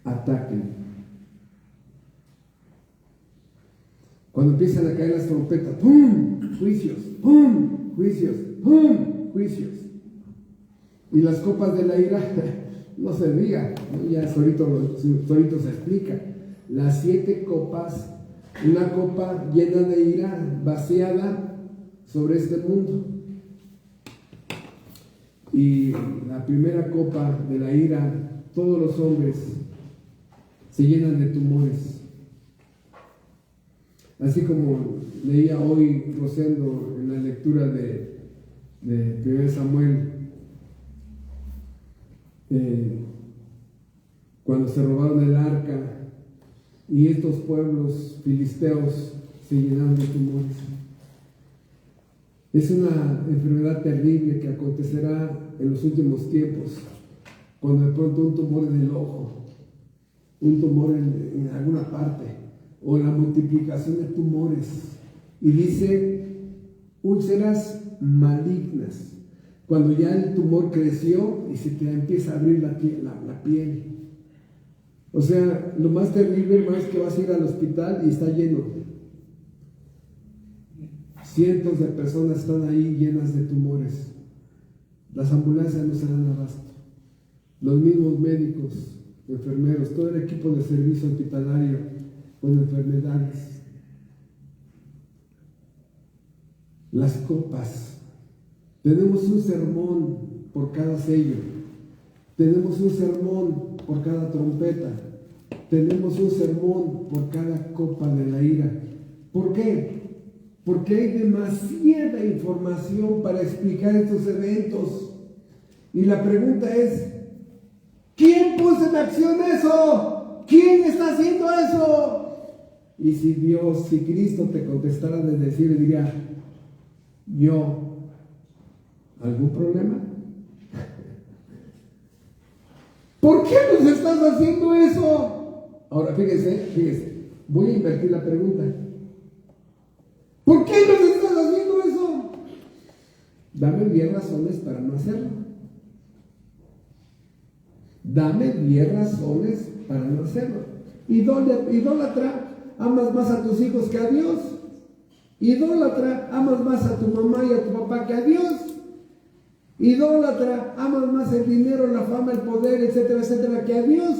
S1: Ataquen. Cuando empiezan a caer las trompetas, ¡pum!, juicios, ¡pum!, juicios, ¡pum!, juicios. Y las copas de la ira, no se diga, ¿no? Ya solito se explica. Las 7 copas, una copa llena de ira, vaciada sobre este mundo. Y la primera copa de la ira, todos los hombres se llenan de tumores. Así como leía hoy Rosendo en la lectura de 1 Samuel, cuando se robaron el arca y estos pueblos filisteos se llenaron de tumores. Es una enfermedad terrible que acontecerá en los últimos tiempos, cuando de pronto un tumor en el ojo, un tumor en alguna parte, o la multiplicación de tumores, y dice úlceras malignas, cuando ya el tumor creció y se te empieza a abrir la piel. O sea, lo más terrible, hermano, es que vas a ir al hospital y está lleno. Cientos de personas están ahí llenas de tumores. Las ambulancias no se dan abasto. Los mismos médicos, enfermeros, todo el equipo de servicio hospitalario con enfermedades. Las copas. Tenemos un sermón por cada sello. Tenemos un sermón por cada trompeta. Tenemos un sermón por cada copa de la ira. ¿Por qué? Porque hay demasiada información para explicar estos eventos. Y la pregunta es, ¿quién puso en acción eso? ¿Quién está haciendo eso? Y si Dios, si Cristo te contestara de decir, diría, yo, ¿algún problema? ¿Por qué nos estás haciendo eso? Ahora, fíjese, voy a invertir la pregunta. ¿Por qué nos estás haciendo eso? Dame 10 razones para no hacerlo. Dame 10 razones para no hacerlo. Idólatra, amas más a tus hijos que a Dios. Idólatra, amas más a tu mamá y a tu papá que a Dios. Idólatra, amas más el dinero, la fama, el poder, etcétera, etcétera, que a Dios.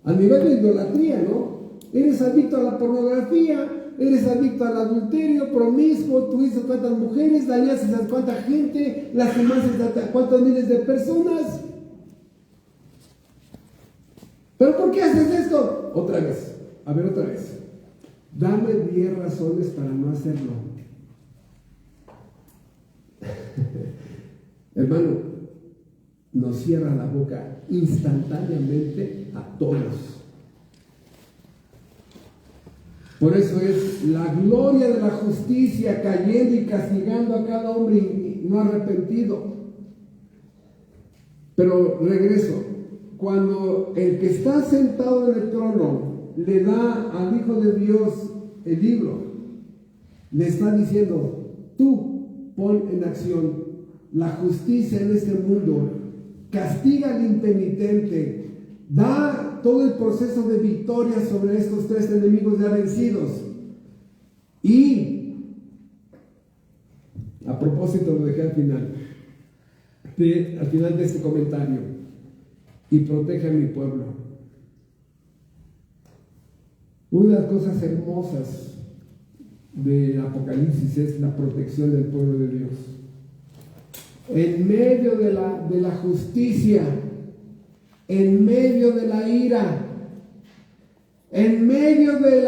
S1: A nivel de idolatría, ¿no? Eres adicto a la pornografía, eres adicto al adulterio, promiscuo, tuviste cuántas mujeres, dañaste a cuánta gente, lastimaste a cuántos miles de personas. ¿Pero por qué haces esto? Otra vez. Dame 10 razones para no hacerlo. hermano, nos cierra la boca instantáneamente a todos. Por eso es la gloria de la justicia cayendo y castigando a cada hombre no arrepentido. Pero regreso, cuando el que está sentado en el trono le da al Hijo de Dios el libro, le está diciendo: tú pon en acción la justicia en este mundo, castiga al impenitente, da todo el proceso de victoria sobre estos tres enemigos ya vencidos. Y a propósito, lo dejé al final de este comentario: y protege a mi pueblo. Una de las cosas hermosas del Apocalipsis es la protección del pueblo de Dios. En medio de la justicia, en medio de la ira, en medio de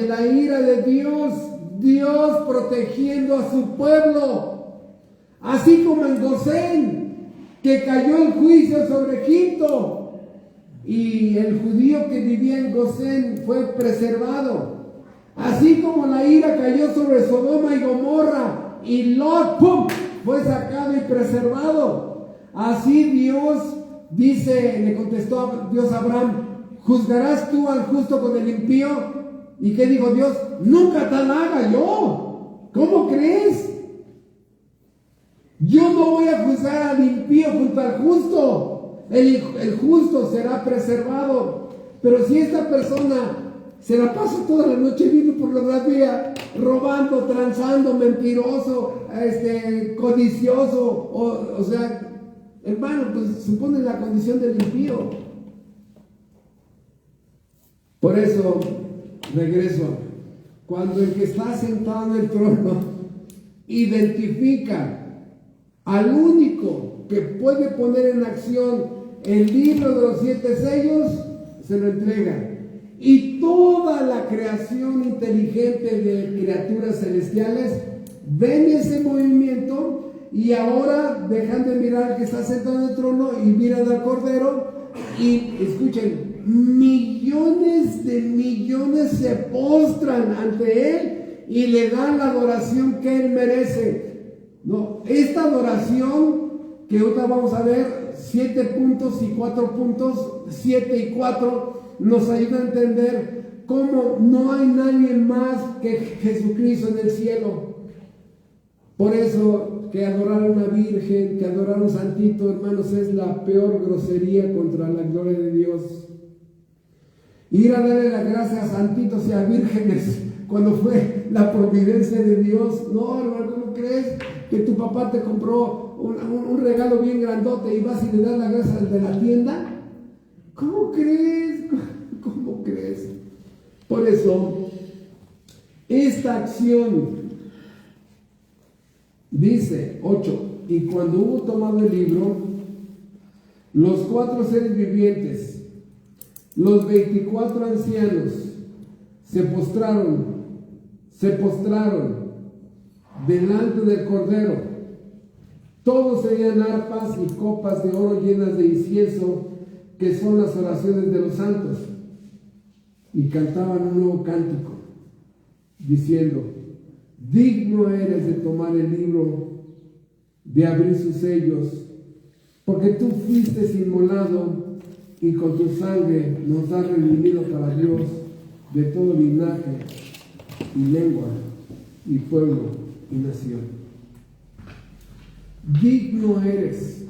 S1: la ira de Dios, Dios protegiendo a su pueblo, así como en Gosén, que cayó el juicio sobre Egipto y el judío que vivía en Gosén fue preservado, así como la ira cayó sobre Sodoma y Gomorra y Lot, ¡pum!, fue sacado y preservado. Así Dios dice, le contestó Dios a Abraham: ¿juzgarás tú al justo con el impío? ¿Y qué dijo Dios? Nunca tal haga yo. ¿Cómo crees? Yo no voy a juzgar al impío junto al justo. El justo será preservado. Pero si esta persona se la pasa toda la noche viendo pornografía, robando, transando, mentiroso, codicioso, o sea, hermano, pues se pone en la condición del impío. Por eso, regreso, cuando el que está sentado en el trono identifica al único que puede poner en acción el libro de los 7 sellos, se lo entrega. Y toda la creación inteligente de criaturas celestiales ven ese movimiento y ahora dejan de mirar al que está sentado en el trono y miran al Cordero, y escuchen, millones de millones se postran ante Él y le dan la adoración que Él merece. No, esta adoración que ahorita vamos a ver, 7 puntos y 4 puntos, 7 y 4, nos ayuda a entender cómo no hay nadie más que Jesucristo en el cielo. Por eso, que adorar a una virgen, que adorar a un santito, hermanos, es la peor grosería contra la gloria de Dios. Ir a darle las gracias a santitos y a vírgenes cuando fue la providencia de Dios. No, hermano, ¿cómo crees que tu papá te compró un regalo bien grandote y vas y le das las gracias al de la tienda? ¿Cómo crees? ¿Cómo crees? Por eso, esta acción dice 8: y cuando hubo tomado el libro, los 4 seres vivientes, los 24 ancianos, se postraron delante del Cordero. Todos tenían arpas y copas de oro llenas de incienso, que son las oraciones de los santos, y cantaban un nuevo cántico, diciendo: digno eres de tomar el libro, de abrir sus sellos, porque tú fuiste inmolado y con tu sangre nos has redimido para Dios de todo linaje y lengua y pueblo y nación. Digno eres,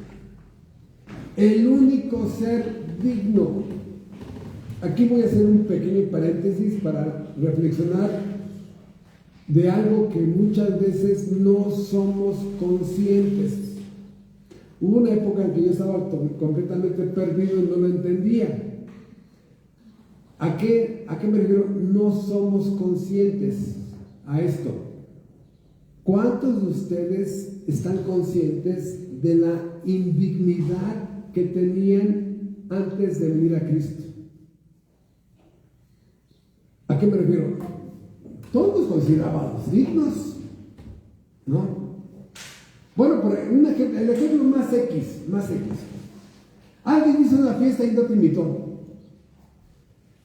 S1: el único ser digno. Aquí voy a hacer un pequeño paréntesis para reflexionar de algo que muchas veces no somos conscientes. Hubo una época en que yo estaba completamente perdido y no lo entendía. ¿A qué me refiero? No somos conscientes a esto. ¿Cuántos de ustedes están conscientes de la indignidad que tenían antes de venir a Cristo? ¿A qué me refiero? Todos nos considerábamos dignos, ¿no? Bueno, el ejemplo más X. Alguien hizo una fiesta y no te invitó.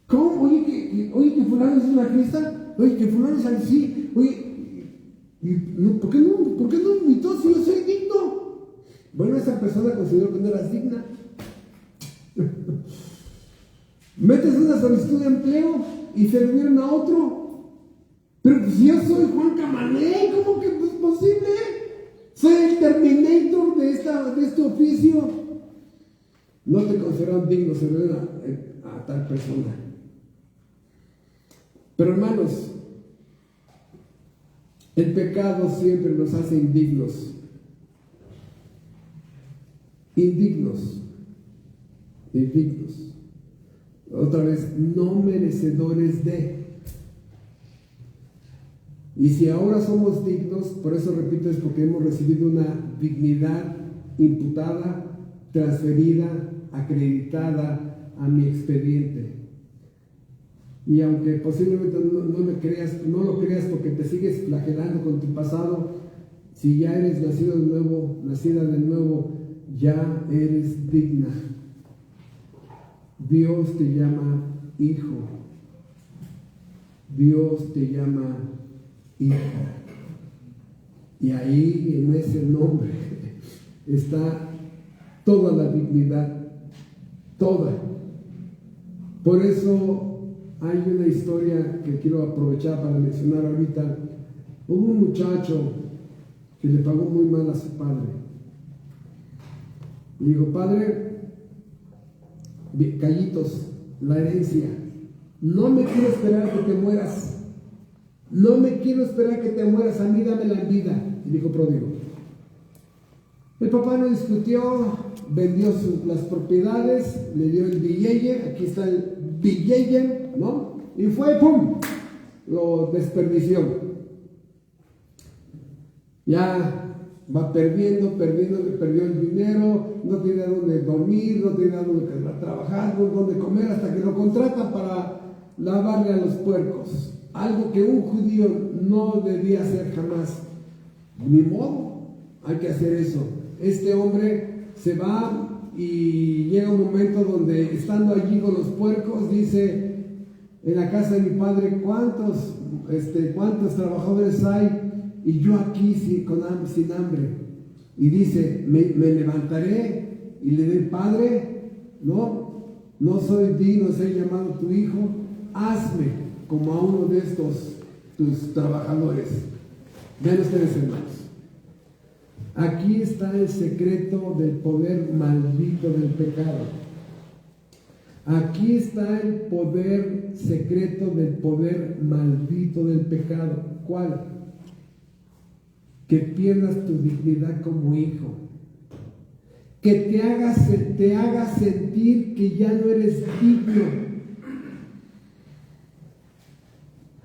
S1: ¿Cómo? Oye, que fulano hizo una fiesta. Oye, que fulano salió, sí. Oye, ¿por qué no me invitó si yo soy digno? Bueno, esa persona consideró que no eras digna. Metes una solicitud de empleo y se lo dieron a otro. Pero pues yo soy Juan Camané, ¿cómo que es posible? Soy el Terminator de este oficio. No te consideraron digno, se lo dieron a tal persona. Pero hermanos, el pecado siempre nos hace indignos. Otra vez, no merecedores de. Y si ahora somos dignos, por eso repito, es porque hemos recibido una dignidad imputada, transferida, acreditada a mi expediente. Y aunque posiblemente no lo creas porque te sigues flagelando con tu pasado, si ya eres nacido de nuevo, nacida de nuevo, ya eres digna. Dios te llama hijo. Dios te llama hija. Y ahí, en ese nombre, está toda la dignidad. Toda. Por eso hay una historia que quiero aprovechar para mencionar ahorita. Hubo un muchacho que le pagó muy mal a su padre. Le dijo: padre, callitos, la herencia. No me quiero esperar a que te mueras. No me quiero esperar a que te mueras. A mí dámela en vida. Y dijo pródigo. El papá no discutió, vendió las propiedades, le dio el billete. Aquí está el billete, ¿no? Y fue, ¡pum!, lo desperdició. Ya va perdiendo, perdió el dinero, no tiene dónde dormir, no tiene dónde trabajar, no dónde comer, hasta que lo contratan para lavarle a los puercos. Algo que un judío no debía hacer jamás. Ni modo, hay que hacer eso. Este hombre se va y llega un momento donde, estando allí con los puercos, dice: en la casa de mi padre, ¿cuántos trabajadores hay? Y yo aquí sin hambre. Y dice: me levantaré y le diré: Padre, no soy digno de ser llamado tu hijo, hazme como a uno de estos tus trabajadores. Vean ustedes, hermanos, aquí está el secreto del poder maldito del pecado. Aquí está el poder secreto del poder maldito del pecado. ¿Cuál? Que pierdas tu dignidad como hijo, que te hagas sentir que ya no eres digno.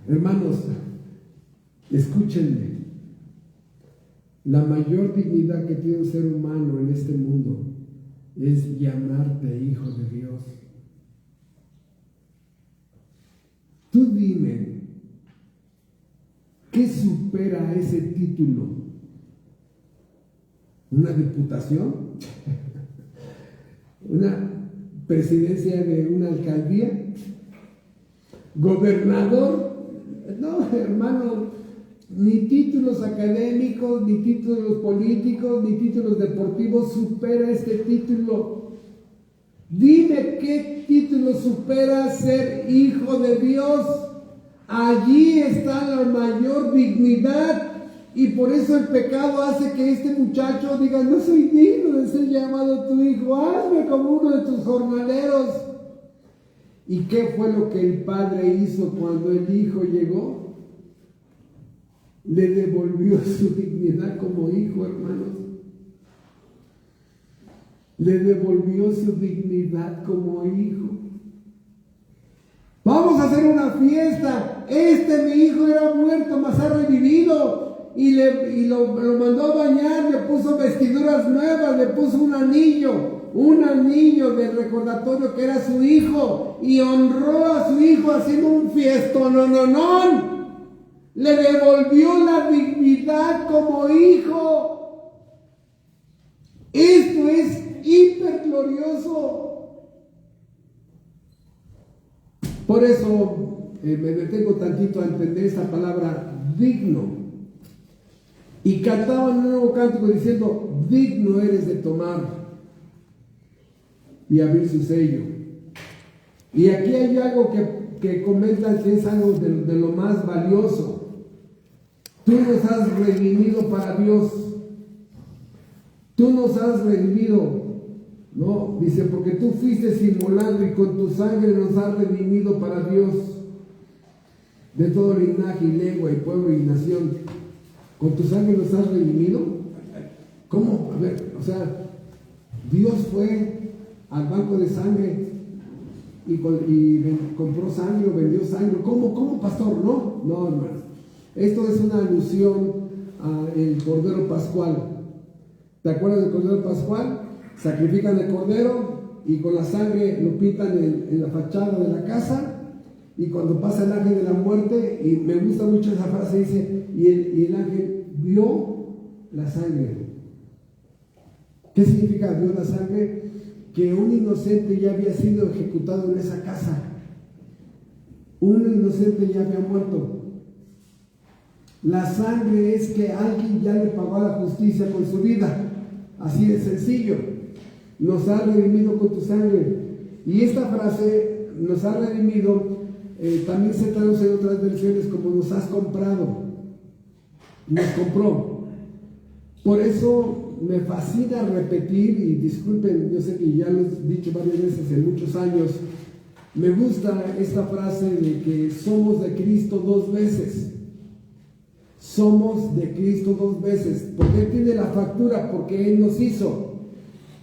S1: Hermanos, escúchenme. La mayor dignidad que tiene un ser humano en este mundo es llamarte hijo de Dios. Tú dime, ¿qué supera ese título? ¿Una diputación? ¿Una presidencia de una alcaldía? ¿Gobernador? No, hermano, ni títulos académicos, ni títulos políticos, ni títulos deportivos supera este título. Dime qué título supera ser hijo de Dios. Allí está la mayor dignidad. Y por eso el pecado hace que este muchacho diga: no soy digno de ser llamado tu hijo, hazme como uno de tus jornaleros. ¿Y qué fue lo que el padre hizo cuando el hijo llegó? Le devolvió su dignidad como hijo, hermanos. Le devolvió su dignidad como hijo. Vamos a hacer una fiesta. Mi hijo era muerto, mas ha revivido. Y lo mandó a bañar, le puso vestiduras nuevas, le puso un anillo de recordatorio que era su hijo, y honró a su hijo haciendo un fiestón. Le devolvió la dignidad como hijo. glorioso. Por eso me detengo tantito a entender esta palabra digno. Y cantaban un nuevo cántico diciendo: digno eres de tomar y abrir su sello. Y aquí hay algo que comenta que es algo de lo más valioso. Tú nos has redimido para Dios. Tú nos has redimido, ¿no? Dice, porque tú fuiste inmolado y con tu sangre nos has redimido para Dios, de todo linaje y lengua y pueblo y nación. ¿Con tu sangre nos has redimido? ¿Cómo? A ver, o sea, Dios fue al banco de sangre y compró sangre o vendió sangre. ¿Cómo, pastor? No, hermanos. Esto es una alusión al Cordero Pascual. ¿Te acuerdas del Cordero Pascual? Sacrifican el Cordero y con la sangre lo pintan en la fachada de la casa. Y cuando pasa el ángel de la muerte, y me gusta mucho esa frase, dice, y el ángel vio la sangre. ¿Qué significa vio la sangre? Que un inocente ya había sido ejecutado en esa casa. Un inocente ya había muerto. La sangre es que alguien ya le pagó a la justicia con su vida. Así de sencillo. Nos ha redimido con tu sangre. Y esta frase, nos ha redimido, también se traduce en otras versiones como nos has comprado. Nos compró. Por eso me fascina repetir, y disculpen, yo sé que ya lo he dicho varias veces en muchos años, me gusta esta frase de que somos de Cristo dos veces. Somos de Cristo dos veces. Porque Él tiene la factura, porque Él nos hizo.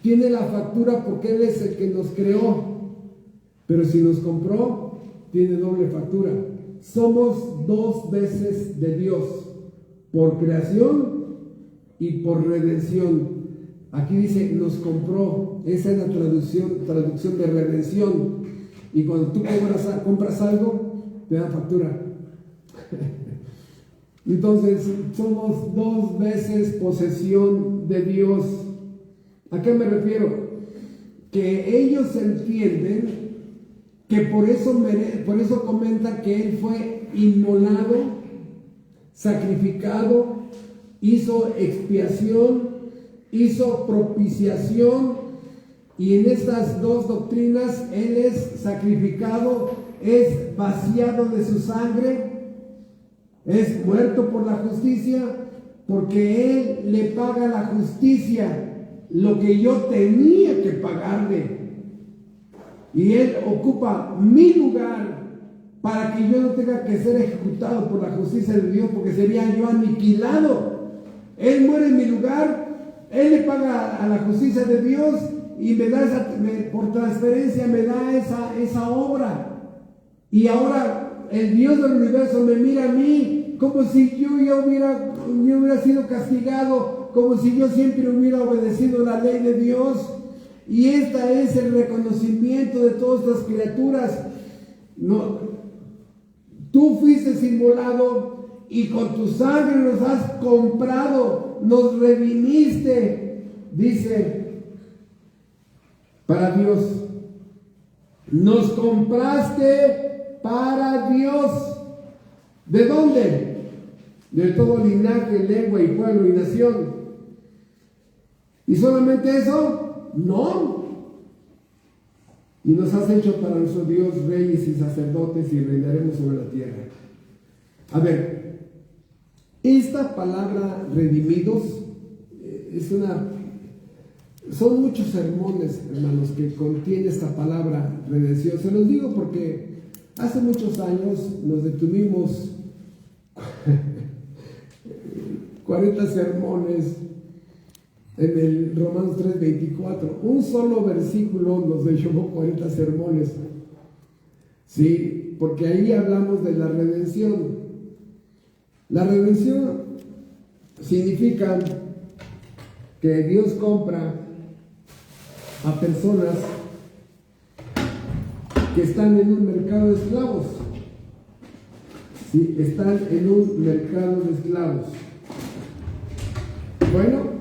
S1: Tiene la factura porque Él es el que nos creó. Pero si nos compró, tiene doble factura. Somos dos veces de Dios, por creación y por redención. Aquí dice, nos compró. Esa es la traducción de redención. Y cuando tú compras algo, te da factura. Entonces, somos dos veces posesión de Dios. ¿A qué me refiero? Que ellos entienden que por eso comentan que Él fue inmolado, sacrificado, hizo expiación, hizo propiciación, y en estas dos doctrinas Él es sacrificado, es vaciado de su sangre, es muerto por la justicia, porque Él le paga la justicia, lo que yo tenía que pagarle. Y Él ocupa mi lugar para que yo no tenga que ser ejecutado por la justicia de Dios, porque sería yo aniquilado. Él muere en mi lugar, Él le paga a la justicia de Dios y me da por transferencia me da esa obra. Y ahora el Dios del universo me mira a mí como si yo hubiera sido castigado, como si yo siempre hubiera obedecido la ley de Dios. Y este es el reconocimiento de todas estas criaturas. No, tú fuiste inmolado y con tu sangre nos has comprado, nos redimiste, dice, para Dios. Nos compraste para Dios. ¿De dónde? De todo linaje, lengua y pueblo y nación. ¿Y solamente eso? No. Y nos has hecho para nuestro Dios reyes y sacerdotes y reinaremos sobre la tierra. A ver, esta palabra redimidos son muchos sermones, hermanos, que contiene esta palabra redención. Se los digo porque hace muchos años nos detuvimos 40 sermones en el Romanos 3:24. Un solo versículo nos llevó 40 sermones. Sí, porque ahí hablamos de la redención. La redención significa que Dios compra a personas que están en un mercado de esclavos. Sí, están en un mercado de esclavos. Bueno,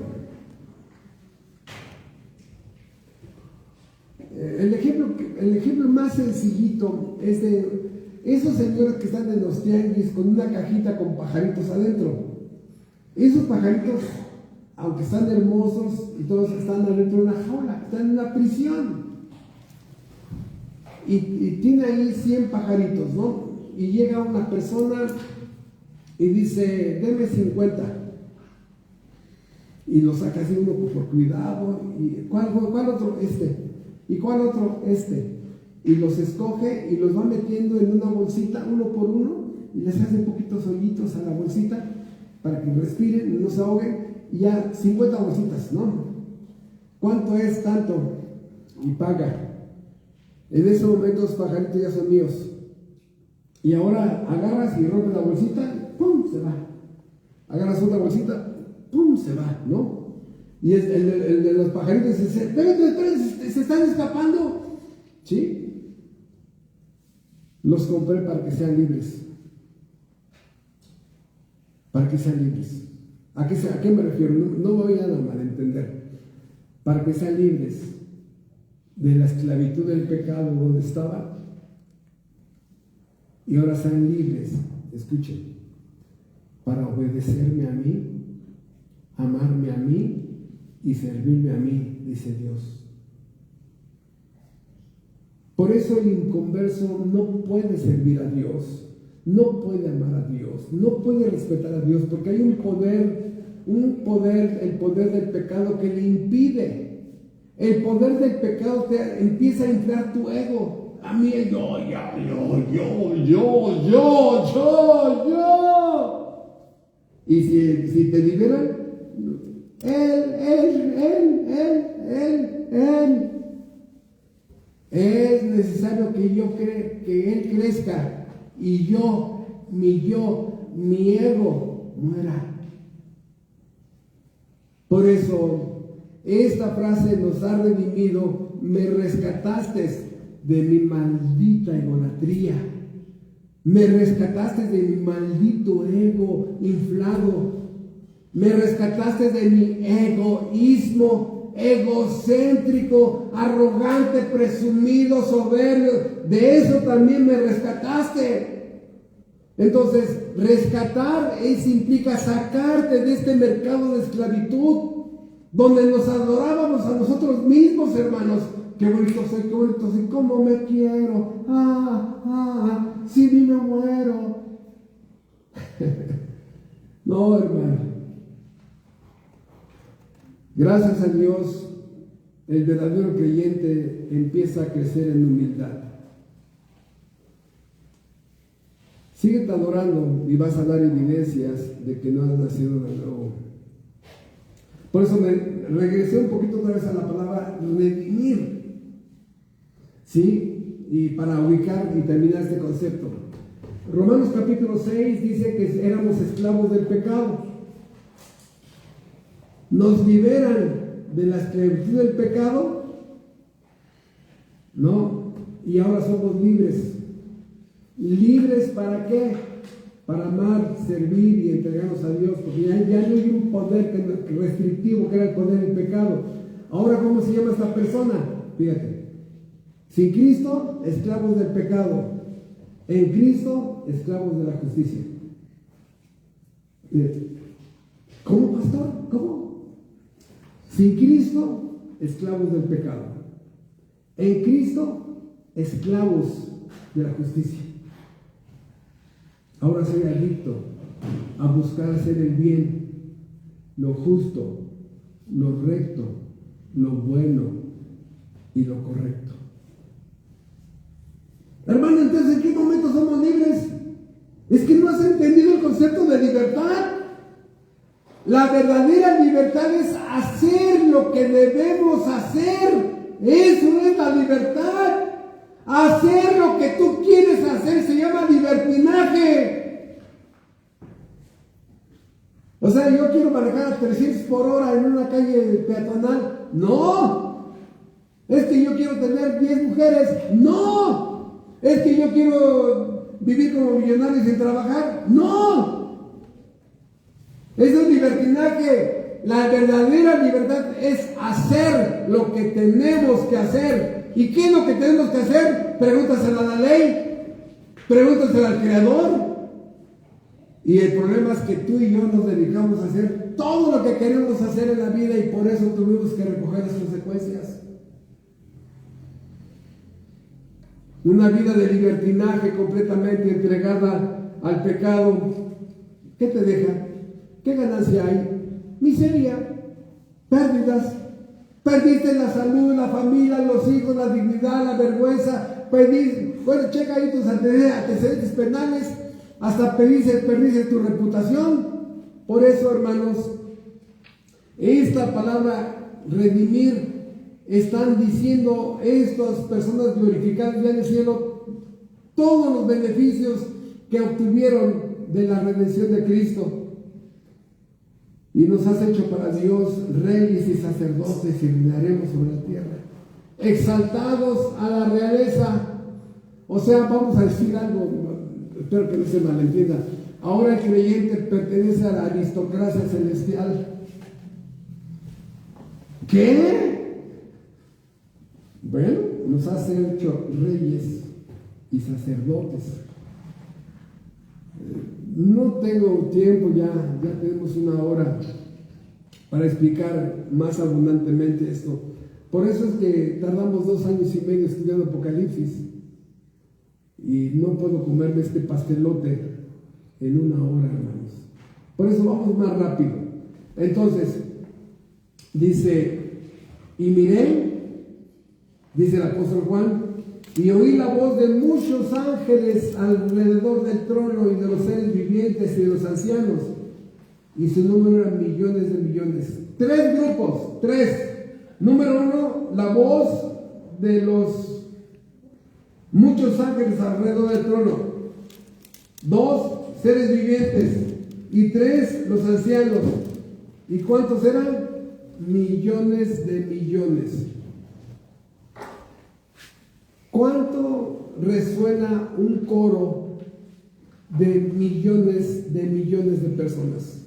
S1: El ejemplo más sencillito es de esos señores que están en los tianguis con una cajita con pajaritos adentro. Esos pajaritos, aunque están hermosos y todos están adentro de una jaula, están en una prisión. Y tiene ahí 100 pajaritos, ¿no? Y llega una persona y dice, deme 50. Y lo saca así uno por cuidado. ¿Y cuál otro? Este. ¿Y cuál otro? Este. Y los escoge y los va metiendo en una bolsita, uno por uno, y les hace poquitos hoyitos a la bolsita para que respiren y no se ahoguen. Y ya 50 bolsitas, ¿no? ¿Cuánto es tanto? Y paga. En ese momento los pajaritos ya son míos. Y ahora agarras y rompes la bolsita, ¡pum! Se va. Agarras otra bolsita, ¡pum! Se va, ¿no? Y el de los pajaritos dice, espérense, se están escapando. ¿Sí? Los compré para que sean libres. Para que sean libres. ¿A qué me refiero? No voy a malentender. Para que sean libres de la esclavitud del pecado donde estaba. Y ahora sean libres, escuchen, para obedecerme a mí, amarme a mí y servirme a mí, dice Dios. Por eso el inconverso no puede servir a Dios, no puede amar a Dios, no puede respetar a Dios, porque hay un poder, el poder del pecado que le impide. El poder del pecado te empieza a inflar tu ego. A mí yo. Y si te liberan, él. Es necesario que él crezca y mi ego muera. Por eso, esta frase nos ha redimido, me rescataste de mi maldita egolatría, me rescataste de mi maldito ego inflado, me rescataste de mi egoísmo, egocéntrico, arrogante, presumido, soberbio, de eso también me rescataste. Entonces, rescatar implica sacarte de este mercado de esclavitud, donde nos adorábamos a nosotros mismos, hermanos. Qué bonito soy, cómo me quiero. Si ni me muero. No, hermano. Gracias a Dios, el verdadero creyente empieza a crecer en humildad. Síguete adorando y vas a dar evidencias de que no has nacido de nuevo. Por eso me regresé un poquito otra vez a la palabra redimir. ¿Sí? Y para ubicar y terminar este concepto. Romanos capítulo 6 dice que éramos esclavos del pecado. Nos liberan de la esclavitud del pecado, ¿no? Y ahora somos libres. ¿Libres para qué? Para amar, servir y entregarnos a Dios, porque ya no hay un poder restrictivo que era el poder del pecado. Ahora, ¿cómo se llama esta persona? Fíjate. Sin Cristo, esclavos del pecado. En Cristo, esclavos de la justicia. ¿Cómo, pastor? ¿Cómo? Sin Cristo, esclavos del pecado. En Cristo, esclavos de la justicia. Ahora soy adicto a buscar hacer el bien, lo justo, lo recto, lo bueno y lo correcto. Hermano, entonces, ¿en qué momento somos libres? Es que no has entendido el concepto de libertad. La verdadera libertad es hacer lo que debemos hacer. Eso es la libertad. Hacer lo que tú quieres hacer se llama libertinaje. O sea, yo quiero manejar a 300 por hora en una calle peatonal. No. Es que yo quiero tener 10 mujeres. No. Es que yo quiero vivir como millonario sin trabajar. No. Eso es libertinaje. La verdadera libertad es hacer lo que tenemos que hacer. ¿Y qué es lo que tenemos que hacer? Pregúntaselo a la ley, pregúntaselo al Creador. Y el problema es que tú y yo nos dedicamos a hacer todo lo que queremos hacer en la vida y por eso tuvimos que recoger las consecuencias. Una vida de libertinaje completamente entregada al pecado, ¿qué te deja? ¿Qué ganancia hay? Miseria, pérdidas. Perdiste la salud, la familia, los hijos, la dignidad, la vergüenza. Bueno, checa ahí tus antecedentes penales. Hasta perdiste tu reputación. Por eso, hermanos, esta palabra redimir, están diciendo estas personas glorificadas ya en el cielo todos los beneficios que obtuvieron de la redención de Cristo. Y nos has hecho para Dios reyes y sacerdotes y reinaremos sobre la tierra, exaltados a la realeza. O sea, vamos a decir algo, espero que no se malentienda. Ahora el creyente pertenece a la aristocracia celestial. ¿Qué? Bueno, nos has hecho reyes y sacerdotes. No tengo tiempo, ya tenemos una hora para explicar más abundantemente esto. Por eso es que tardamos 2 años y medio estudiando Apocalipsis. Y no puedo comerme este pastelote en 1 hora, hermanos. Por eso vamos más rápido. Entonces, dice, y miré, dice el apóstol Juan, y oí la voz de muchos ángeles alrededor del trono y de los seres vivientes y de los ancianos, y su número era millones de millones. 3 grupos, 3. Número 1, la voz de los muchos ángeles alrededor del trono. 2, seres vivientes. Y 3, los ancianos. ¿Y cuántos eran? Millones de millones. ¿Cuánto resuena un coro de millones de personas?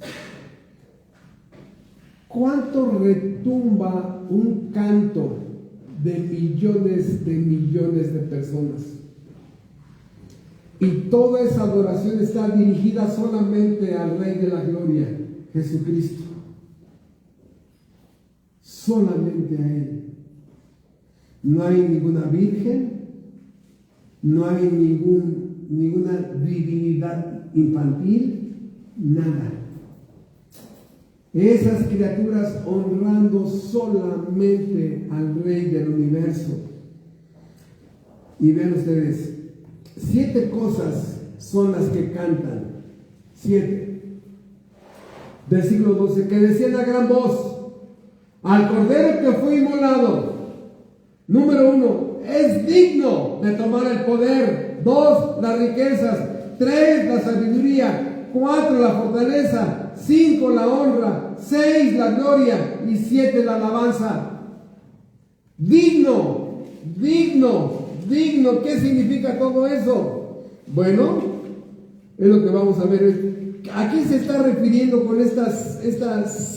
S1: ¿Cuánto retumba un canto de millones de personas? Y toda esa adoración está dirigida solamente al Rey de la Gloria, Jesucristo. Solamente a Él. No hay ninguna virgen, no hay ninguna divinidad infantil, nada. Esas criaturas honrando solamente al Rey del universo. Y vean ustedes, 7 cosas son las que cantan. 7. Versículo 12, que decían a gran voz, al Cordero que fue inmolado. Número 1, es digno de tomar el poder. 2, las riquezas. 3, la sabiduría. 4, la fortaleza. 5, la honra. 6, la gloria. Y 7, la alabanza. Digno, digno, digno. ¿Qué significa todo eso? Bueno, es lo que vamos a ver. ¿A qué se está refiriendo con estas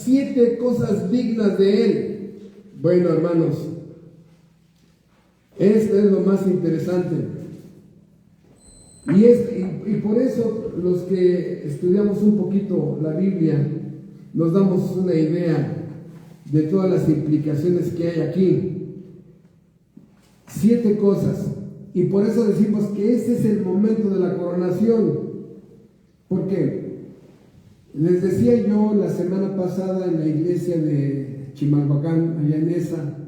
S1: 7 cosas dignas de Él? Bueno, hermanos, esto es lo más interesante. Y por eso los que estudiamos un poquito la Biblia nos damos una idea de todas las implicaciones que hay aquí. 7 cosas. Y por eso decimos que ese es el momento de la coronación. ¿Por qué? Les decía yo la semana pasada en la iglesia de Chimalhuacán, allá en esa,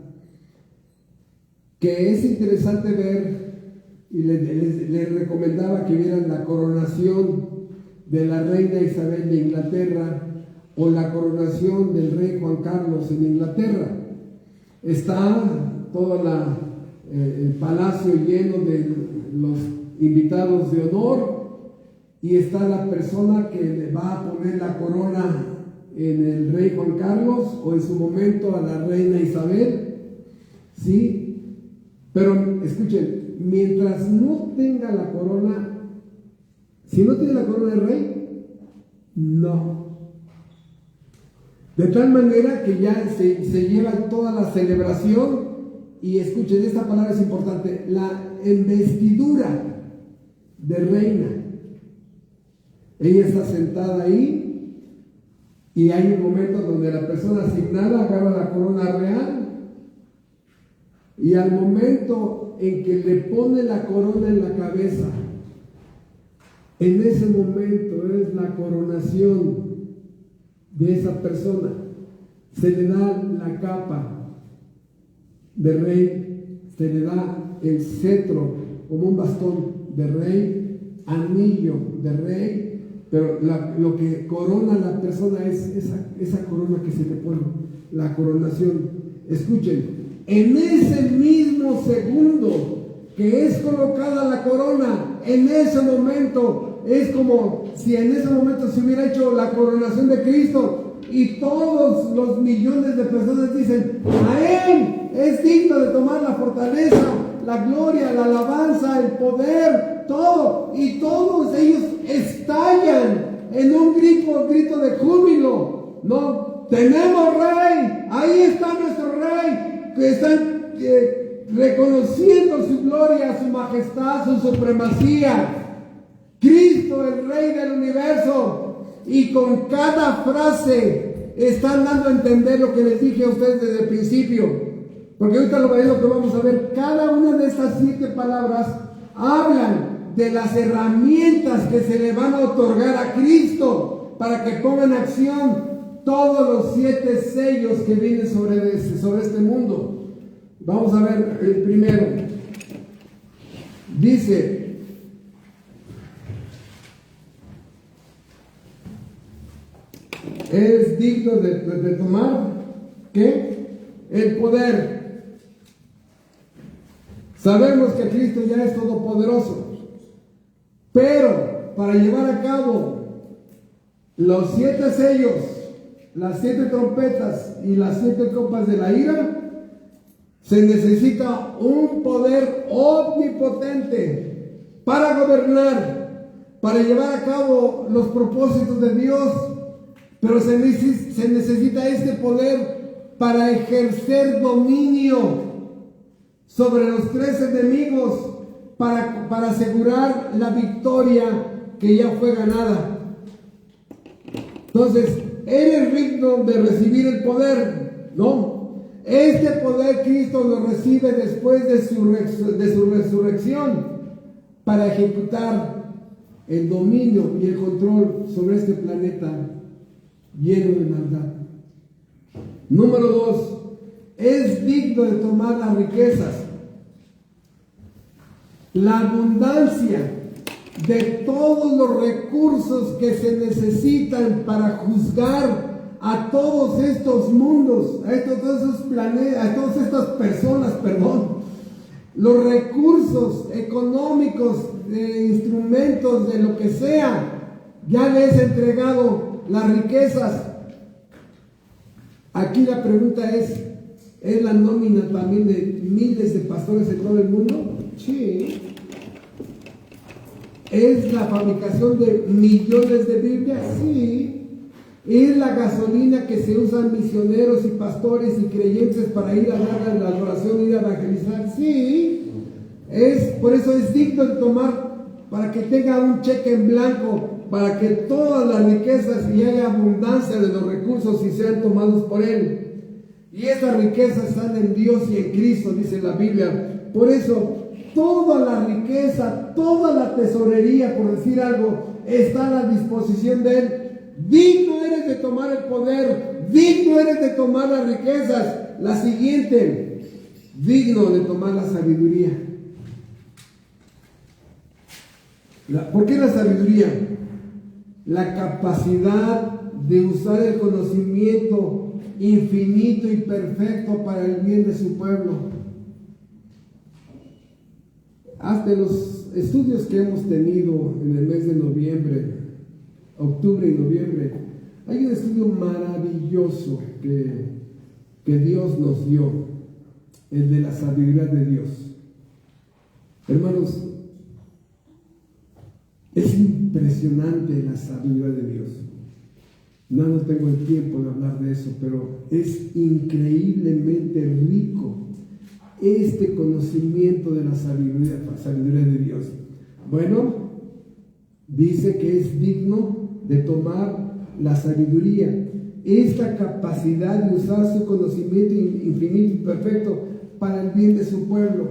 S1: que es interesante ver, y les recomendaba que vieran la coronación de la reina Isabel de Inglaterra o la coronación del rey Juan Carlos en Inglaterra. Está todo el palacio lleno de los invitados de honor y está la persona que le va a poner la corona en el rey Juan Carlos o en su momento a la reina Isabel, ¿sí? Pero escuchen, mientras no tenga la corona, si no tiene la corona de rey, no. De tal manera que ya se lleva toda la celebración y escuchen, esta palabra es importante, la investidura de reina. Ella está sentada ahí y hay un momento donde la persona asignada agarra la corona real y al momento en que le pone la corona en la cabeza, en ese momento es la coronación de esa persona. Se le da la capa de rey, se le da el cetro como un bastón de rey, anillo de rey, pero lo que corona a la persona es esa corona que se le pone, la coronación. Escuchen, en ese mismo segundo que es colocada la corona, en ese momento es como si en ese momento se hubiera hecho la coronación de Cristo y todos los millones de personas dicen: a Él es digno de tomar la fortaleza, la gloria, la alabanza, el poder, todo. Y todos ellos estallan en un grito de júbilo. No, tenemos rey, ahí está nuestro rey, que están reconociendo su gloria, su majestad, su supremacía. Cristo, el Rey del universo. Y con cada frase están dando a entender lo que les dije a ustedes desde el principio. Porque ahorita lo que vamos a ver, cada una de estas 7 palabras hablan de las herramientas que se le van a otorgar a Cristo para que ponga en acción todos los 7 sellos que vienen sobre este mundo. Vamos a ver el primero. Dice: es digno de tomar, ¿qué? El poder. Sabemos que Cristo ya es todopoderoso, pero para llevar a cabo los 7 sellos, las 7 trompetas y las 7 copas de la ira, se necesita un poder omnipotente para gobernar, para llevar a cabo los propósitos de Dios. Pero se necesita este poder para ejercer dominio sobre los 3 enemigos, para asegurar la victoria que ya fue ganada. Entonces, ¿eres digno de recibir el poder? No. Este poder Cristo lo recibe después de su resurrección para ejecutar el dominio y el control sobre este planeta lleno de maldad. Número 2, es digno de tomar las riquezas, la abundancia de todos los recursos que se necesitan para juzgar a todos estos mundos, a todos esos planetas, a todas estas personas, los recursos económicos, de instrumentos, de lo que sea, ya les he entregado las riquezas. Aquí la pregunta ¿es la nómina también de miles de pastores en todo el mundo? Sí. ¿Es la fabricación de millones de Biblias? Sí. ¿Es la gasolina que se usan misioneros y pastores y creyentes para ir a dar la adoración, ir a evangelizar? Sí. Por eso es digno de tomar, para que tenga un cheque en blanco, para que todas las riquezas y haya abundancia de los recursos y sean tomados por Él. Y esas riquezas están en Dios y en Cristo, dice la Biblia. Por eso, toda la riqueza, toda la tesorería, por decir algo, está a la disposición de Él. Digno eres de tomar el poder, digno eres de tomar las riquezas. La siguiente, digno de tomar la sabiduría. ¿Por qué la sabiduría? La capacidad de usar el conocimiento infinito y perfecto para el bien de su pueblo. Hasta los estudios que hemos tenido en el mes de noviembre, octubre y noviembre, hay un estudio maravilloso que Dios nos dio, el de la sabiduría de Dios. Hermanos, es impresionante la sabiduría de Dios. No tengo el tiempo de hablar de eso, pero es increíblemente rico este conocimiento de la sabiduría de Dios? Bueno, dice que es digno de tomar la sabiduría, esta capacidad de usar su conocimiento infinito y perfecto para el bien de su pueblo.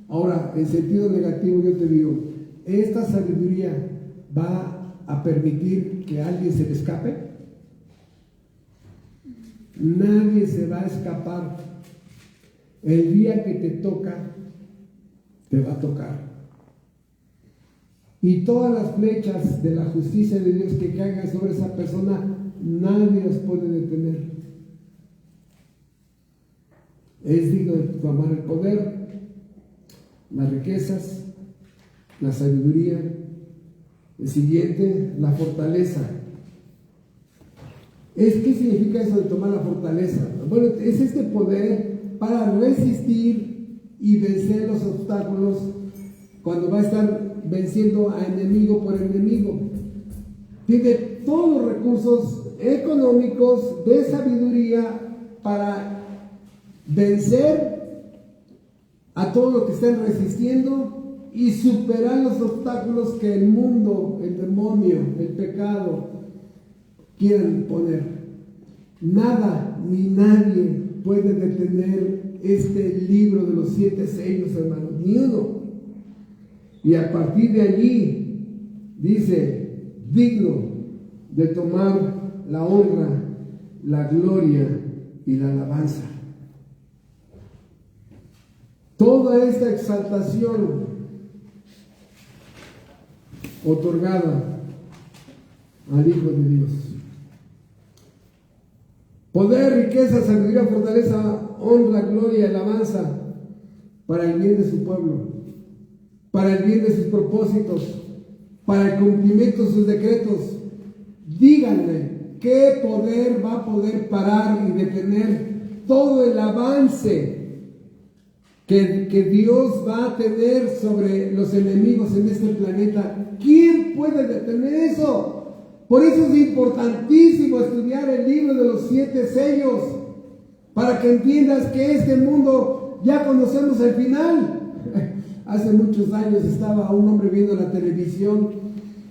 S1: Ahora, en sentido negativo, yo te digo, ¿esta sabiduría va a permitir que alguien se le escape? Nadie se va a escapar. El día que te toca, te va a tocar. Y todas las flechas de la justicia de Dios que caigan sobre esa persona, nadie las puede detener. Es digno de tomar el poder, las riquezas, la sabiduría. El siguiente, la fortaleza. ¿Qué significa eso de tomar la fortaleza? Bueno, es este poder para resistir y vencer los obstáculos cuando va a estar venciendo a enemigo por enemigo. Tiene todos los recursos económicos, de sabiduría, para vencer a todo lo que estén resistiendo y superar los obstáculos que el mundo, el demonio, el pecado quieren poner. Nada ni nadie puede detener este libro de los 7 sellos, hermanos, ni uno. Y a partir de allí dice, digno de tomar la honra, la gloria y la alabanza. Toda esta exaltación otorgada al Hijo de Dios. Poder, riqueza, sabiduría, fortaleza, honra, gloria y alabanza para el bien de su pueblo, para el bien de sus propósitos, para el cumplimiento de sus decretos. Díganle qué poder va a poder parar y detener todo el avance que Dios va a tener sobre los enemigos en este planeta. ¿Quién puede detener eso? Por eso es importantísimo estudiar el libro de los 7 sellos, para que entiendas que este mundo ya conocemos el final. Hace muchos años estaba un hombre viendo la televisión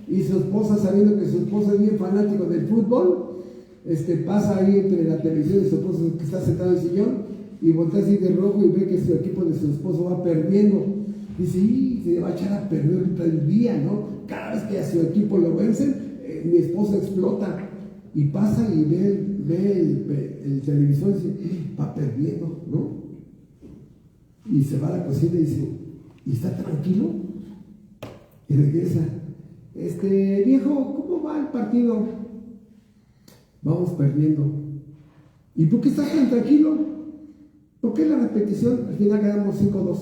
S1: y su esposa, sabiendo que su esposo es bien fanático del fútbol, pasa ahí entre la televisión y su esposo que está sentado en el sillón y voltea así de rojo y ve que su equipo de su esposo va perdiendo. Dice, se va a echar a perder ahorita el día, ¿no? Cada vez que a su equipo lo vencen, mi esposa explota. Y pasa y ve el televisor y dice, va perdiendo, ¿no? Y se va a la cocina y dice, ¿y está tranquilo? Y regresa, viejo, ¿cómo va el partido? Vamos perdiendo. ¿Y por qué estás tan tranquilo? ¿Por qué la repetición? Al final quedamos 5-2.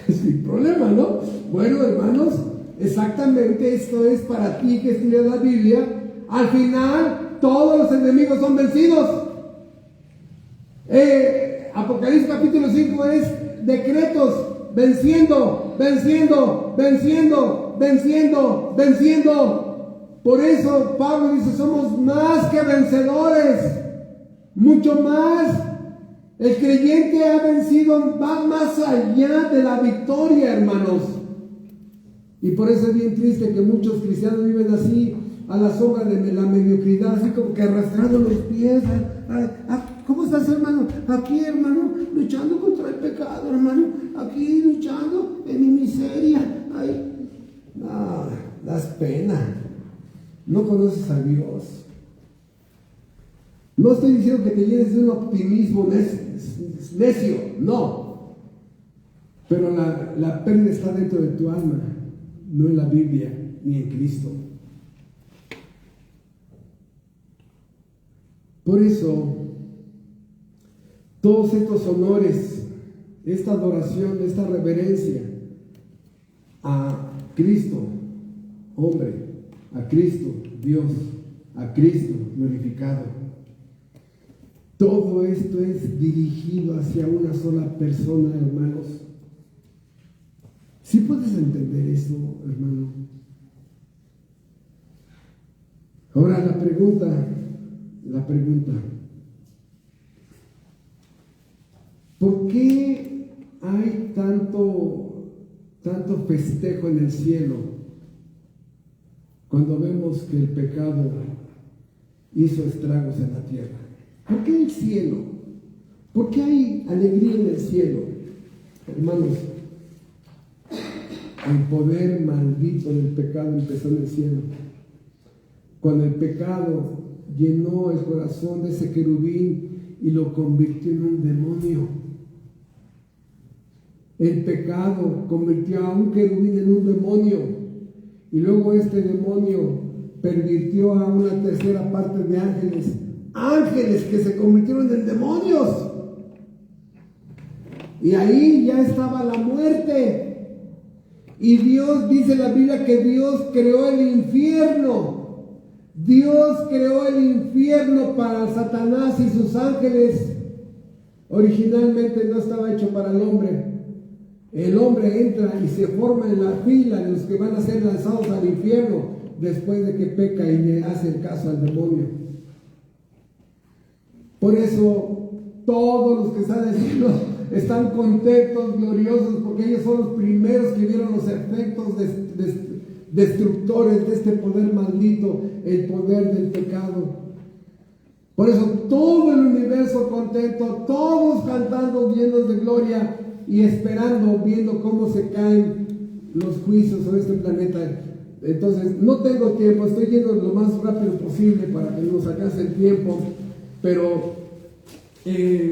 S1: Es mi problema, ¿no? Bueno, hermanos, exactamente esto es para ti que estudias la Biblia. Al final, todos los enemigos son vencidos. Apocalipsis capítulo 5 es decretos, venciendo, venciendo, venciendo, venciendo, venciendo. Por eso Pablo dice, somos más que vencedores, mucho más. El creyente ha vencido, va más allá de la victoria, hermanos. Y por eso es bien triste que muchos cristianos viven así, a la sombra de la mediocridad, así como que arrastrando los pies. ¿Cómo estás, hermano? Aquí, hermano, luchando contra el pecado, hermano. Aquí luchando en mi miseria. Ay, no, das pena. No conoces a Dios. No estoy diciendo que te llenes de un optimismo necio, no. Pero la pérdida está dentro de tu alma, no en la Biblia ni en Cristo. Por eso, todos estos honores, esta adoración, esta reverencia a Cristo, hombre, a Cristo, Dios, a Cristo glorificado. Todo esto es dirigido hacia una sola persona, hermanos. ¿Sí puedes entender eso, hermano? Ahora la pregunta. ¿Por qué hay tanto festejo en el cielo cuando vemos que el pecado hizo estragos en la tierra? ¿Por qué el cielo? ¿Por qué hay alegría en el cielo? Hermanos, el poder maldito del pecado empezó en el cielo. Cuando el pecado llenó el corazón de ese querubín y lo convirtió en un demonio. El pecado convirtió a un querubín en un demonio. Y luego este demonio pervirtió a una tercera parte de ángeles. Ángeles que se convirtieron en demonios. Y ahí ya estaba la muerte. Y Dios, dice la Biblia, que Dios creó el infierno. Dios creó el infierno para Satanás y sus ángeles. Originalmente no estaba hecho para el hombre. El hombre entra y se forma en la fila de los que van a ser lanzados al infierno después de que peca y le hace el caso al demonio. Por eso todos los que están en el cielo están contentos, gloriosos, porque ellos son los primeros que vieron los efectos destructores de este poder maldito, el poder del pecado. Por eso todo el universo contento, todos cantando, llenos de gloria y esperando, viendo cómo se caen los juicios sobre este planeta. Entonces, no tengo tiempo, estoy yendo lo más rápido posible para que nos alcance el tiempo, pero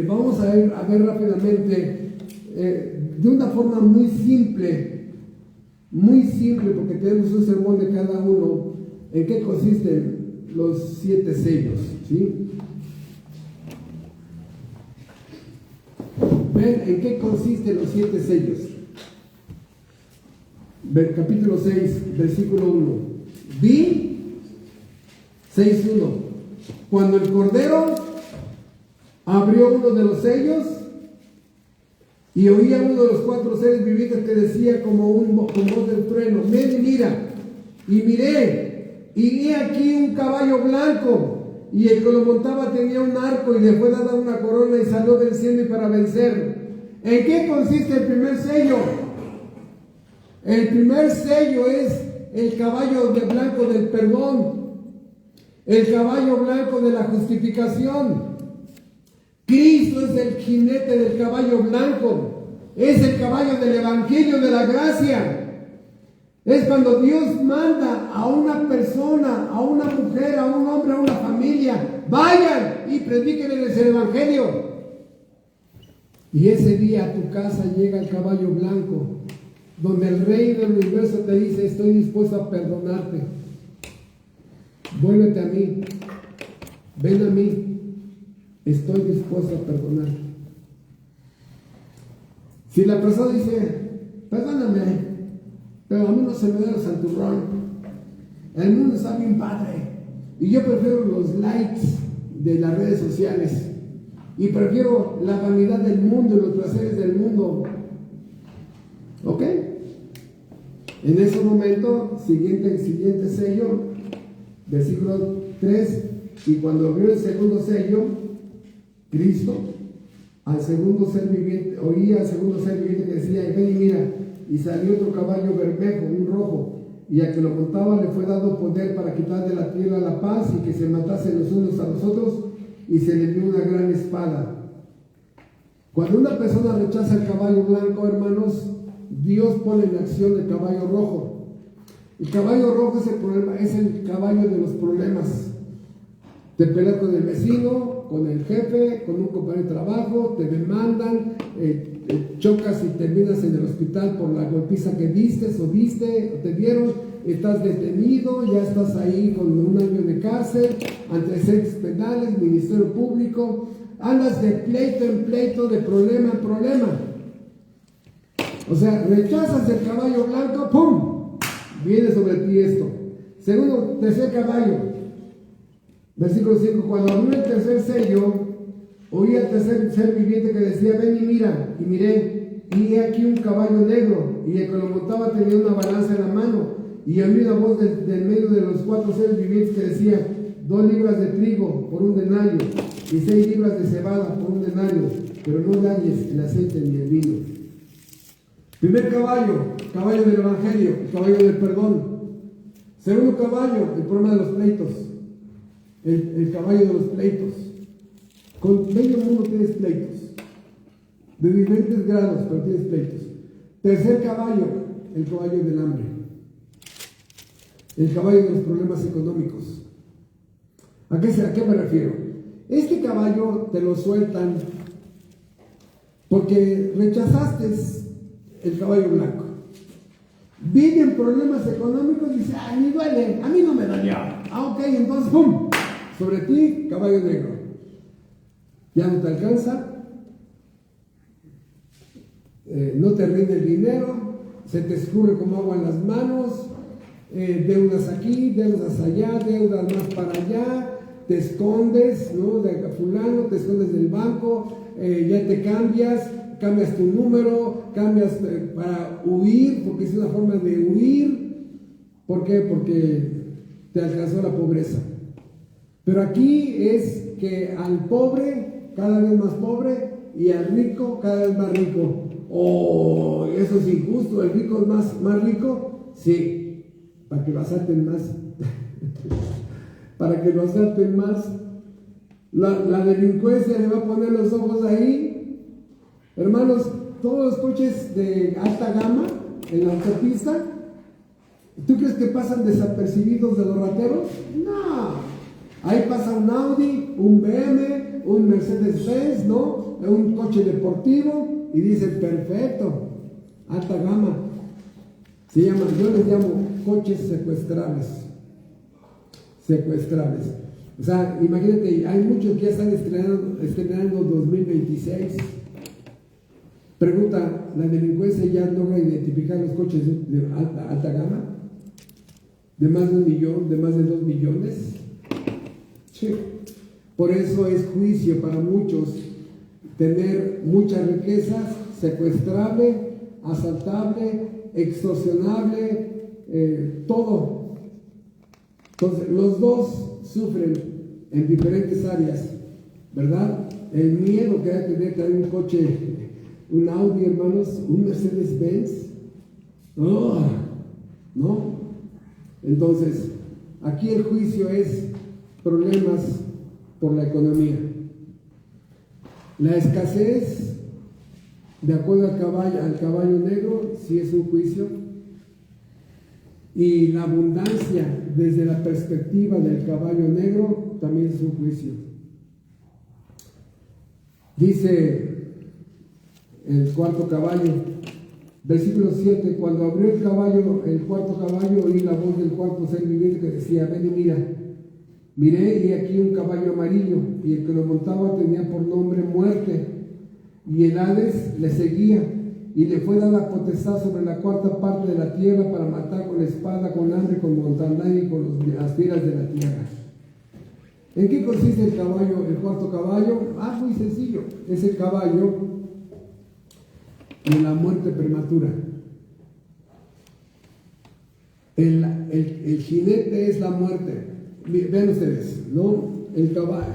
S1: vamos a ver rápidamente, de una forma muy simple, porque tenemos un sermón de cada uno, en qué consisten los 7 sellos, ¿sí? Ven en qué consisten los 7 sellos. Capítulo 6, versículo 1. Vi 6:1. Cuando el Cordero abrió uno de los sellos y oía uno de los 4 seres vivientes que decía con voz del trueno: ven y mira. Y miré, y he aquí un caballo blanco, y el que lo montaba tenía un arco, y le fue dada una corona, y salió venciendo y para vencer. ¿En qué consiste el primer sello? El primer sello es el caballo blanco del perdón, el caballo blanco de la justificación. Cristo es el jinete del caballo blanco, es el caballo del evangelio de la gracia. Es cuando Dios manda a una persona, a una mujer, a un hombre, a una familia: vayan y predíquenles el evangelio. Y ese día a tu casa llega el caballo blanco, donde el Rey del universo te dice: estoy dispuesto a perdonarte. Vuélvete a mí, ven a mí, estoy dispuesto a perdonarte. Si la persona dice: perdóname, pero a mí no se me da el santurrón, el mundo está bien padre y yo prefiero los likes de las redes sociales y prefiero la vanidad del mundo y los placeres del mundo, ¿ok? En ese momento, siguiente sello, versículo 3: y cuando abrió el segundo sello, Cristo, al segundo ser viviente, oía al segundo ser viviente que decía: ven y mira. Y salió otro caballo bermejo, un rojo, y al que lo montaba le fue dado poder para quitar de la tierra la paz y que se matasen los unos a los otros, y se le dio una gran espada. Cuando una persona rechaza el caballo blanco, hermanos, Dios pone en acción el caballo rojo. El caballo rojo es el caballo de los problemas. Te peleas con el vecino, con el jefe, con un compañero de trabajo, te demandan, chocas y terminas en el hospital por la golpiza que diste o te dieron, estás detenido, ya estás ahí con 1 año de cárcel, antecedentes penales, ministerio público, andas de pleito en pleito, de problema en problema. O sea, rechazas el caballo blanco, ¡pum!, viene sobre ti esto. Segundo, tercer caballo, versículo 5: cuando abrió el tercer sello, oí al tercer ser viviente que decía: ven y mira. Y miré, y he aquí un caballo negro, y el que lo montaba tenía una balanza en la mano. Y oí una voz del medio de los 4 seres vivientes que decía: 2 libras de trigo por un denario, y 6 libras de cebada por un denario, que pero no dañes el aceite ni el vino. Primer caballo, caballo del Evangelio, el caballo del perdón. Segundo caballo, el problema de los pleitos, el caballo de los pleitos. Con medio mundo tienes pleitos, de diferentes grados, pero tienes pleitos. Tercer caballo, el caballo del hambre, el caballo de los problemas económicos. ¿A qué me refiero? Este caballo te lo sueltan porque rechazaste el caballo blanco. Vienen problemas económicos y dice, ay, me duele, a mí no me dolió. Ah, ok, entonces, ¡pum! Sobre ti, caballo negro. Ya no te alcanza, no te rinde el dinero, se te escurre como agua en las manos, deudas aquí, deudas allá, deudas más para allá, te escondes, ¿no? De fulano, te escondes del banco, ya te cambias tu número, cambias para huir, porque es una forma de huir. ¿Por qué? Porque te alcanzó la pobreza. Pero aquí es que al pobre cada vez más pobre y al rico cada vez más rico. Oh, eso es injusto, el rico es más rico. Sí, para que lo asalten más. Para que lo asalten más. La delincuencia le va a poner los ojos ahí. Hermanos, todos los coches de alta gama en la autopista, ¿tú crees que pasan desapercibidos de los rateros? No. Ahí pasa un Audi, un BM, un Mercedes-Benz, ¿no? Un coche deportivo y dicen, perfecto, alta gama. Yo les llamo coches secuestrables. Secuestrables. O sea, imagínate, hay muchos que ya están estrenando 2026. Pregunta, ¿la delincuencia ya logra identificar los coches de alta gama? ¿De más de 1 millón, de más de 2 millones? Sí. Por eso es juicio para muchos tener muchas riquezas, secuestrable, asaltable, extorsionable, todo. Entonces, los dos sufren en diferentes áreas, ¿verdad? El miedo que hay de tener un coche, un Audi, hermanos, un Mercedes-Benz. Oh, ¿no? Entonces, aquí el juicio es problemas por la economía. La escasez, de acuerdo al caballo negro, sí es un juicio. Y la abundancia, desde la perspectiva del caballo negro, también es un juicio. Dice el cuarto caballo, versículo 7, cuando abrió el cuarto caballo, oí la voz del cuarto ser viviente que decía, ven y mira. Miré y aquí un caballo amarillo, y el que lo montaba tenía por nombre Muerte, y el Hades le seguía, y le fue dada potestad sobre la cuarta parte de la tierra para matar con espada, con hambre, con mortandad y con las fieras de la tierra. ¿En qué consiste el cuarto caballo? Muy sencillo, es el caballo de la muerte prematura. El jinete es la muerte. Vean ustedes, ¿no? El caballo.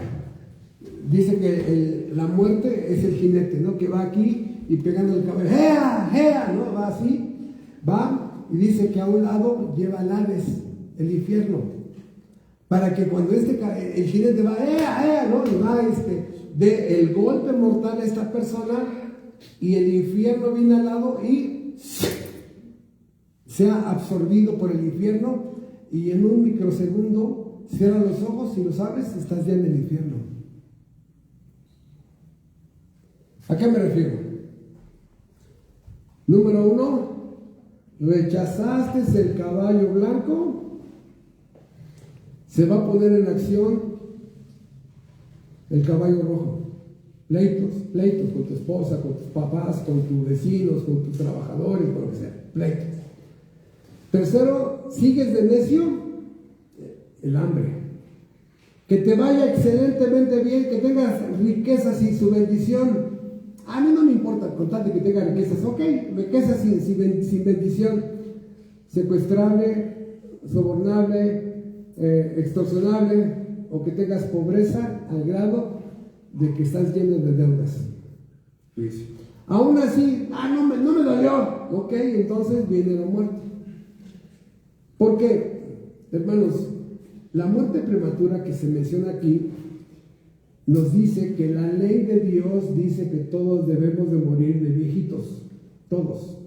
S1: Dice que la muerte es el jinete, ¿no? Que va aquí y pegando el caballo. ¡Ea! ¡Ea! ¿No? Va así. Va y dice que a un lado lleva el Hades, el infierno. Para que cuando el jinete va, ¡ea! ¡Ea! ¿No? Y va dé el golpe mortal a esta persona y el infierno viene al lado y sea absorbido por el infierno y en un microsegundo cierra los ojos y los abres, estás ya en el infierno. ¿A qué me refiero? Número 1, rechazaste el caballo blanco, se va a poner en acción el caballo rojo. Pleitos con tu esposa, con tus papás, con tus vecinos, con tus trabajadores, con lo que sea, pleitos. Tercero, sigues de necio, el hambre. Que te vaya excelentemente bien, que tengas riquezas sin su bendición. A mí no me importa contarte que tenga riquezas, ok, riquezas sin bendición. Secuestrable, sobornable, extorsionable, o que tengas pobreza al grado de que estás lleno de deudas. juicio. Aún así, no me dolió. Ok, entonces viene la muerte. ¿Por qué? Hermanos, la muerte prematura que se menciona aquí nos dice que la ley de Dios dice que todos debemos de morir de viejitos. Todos.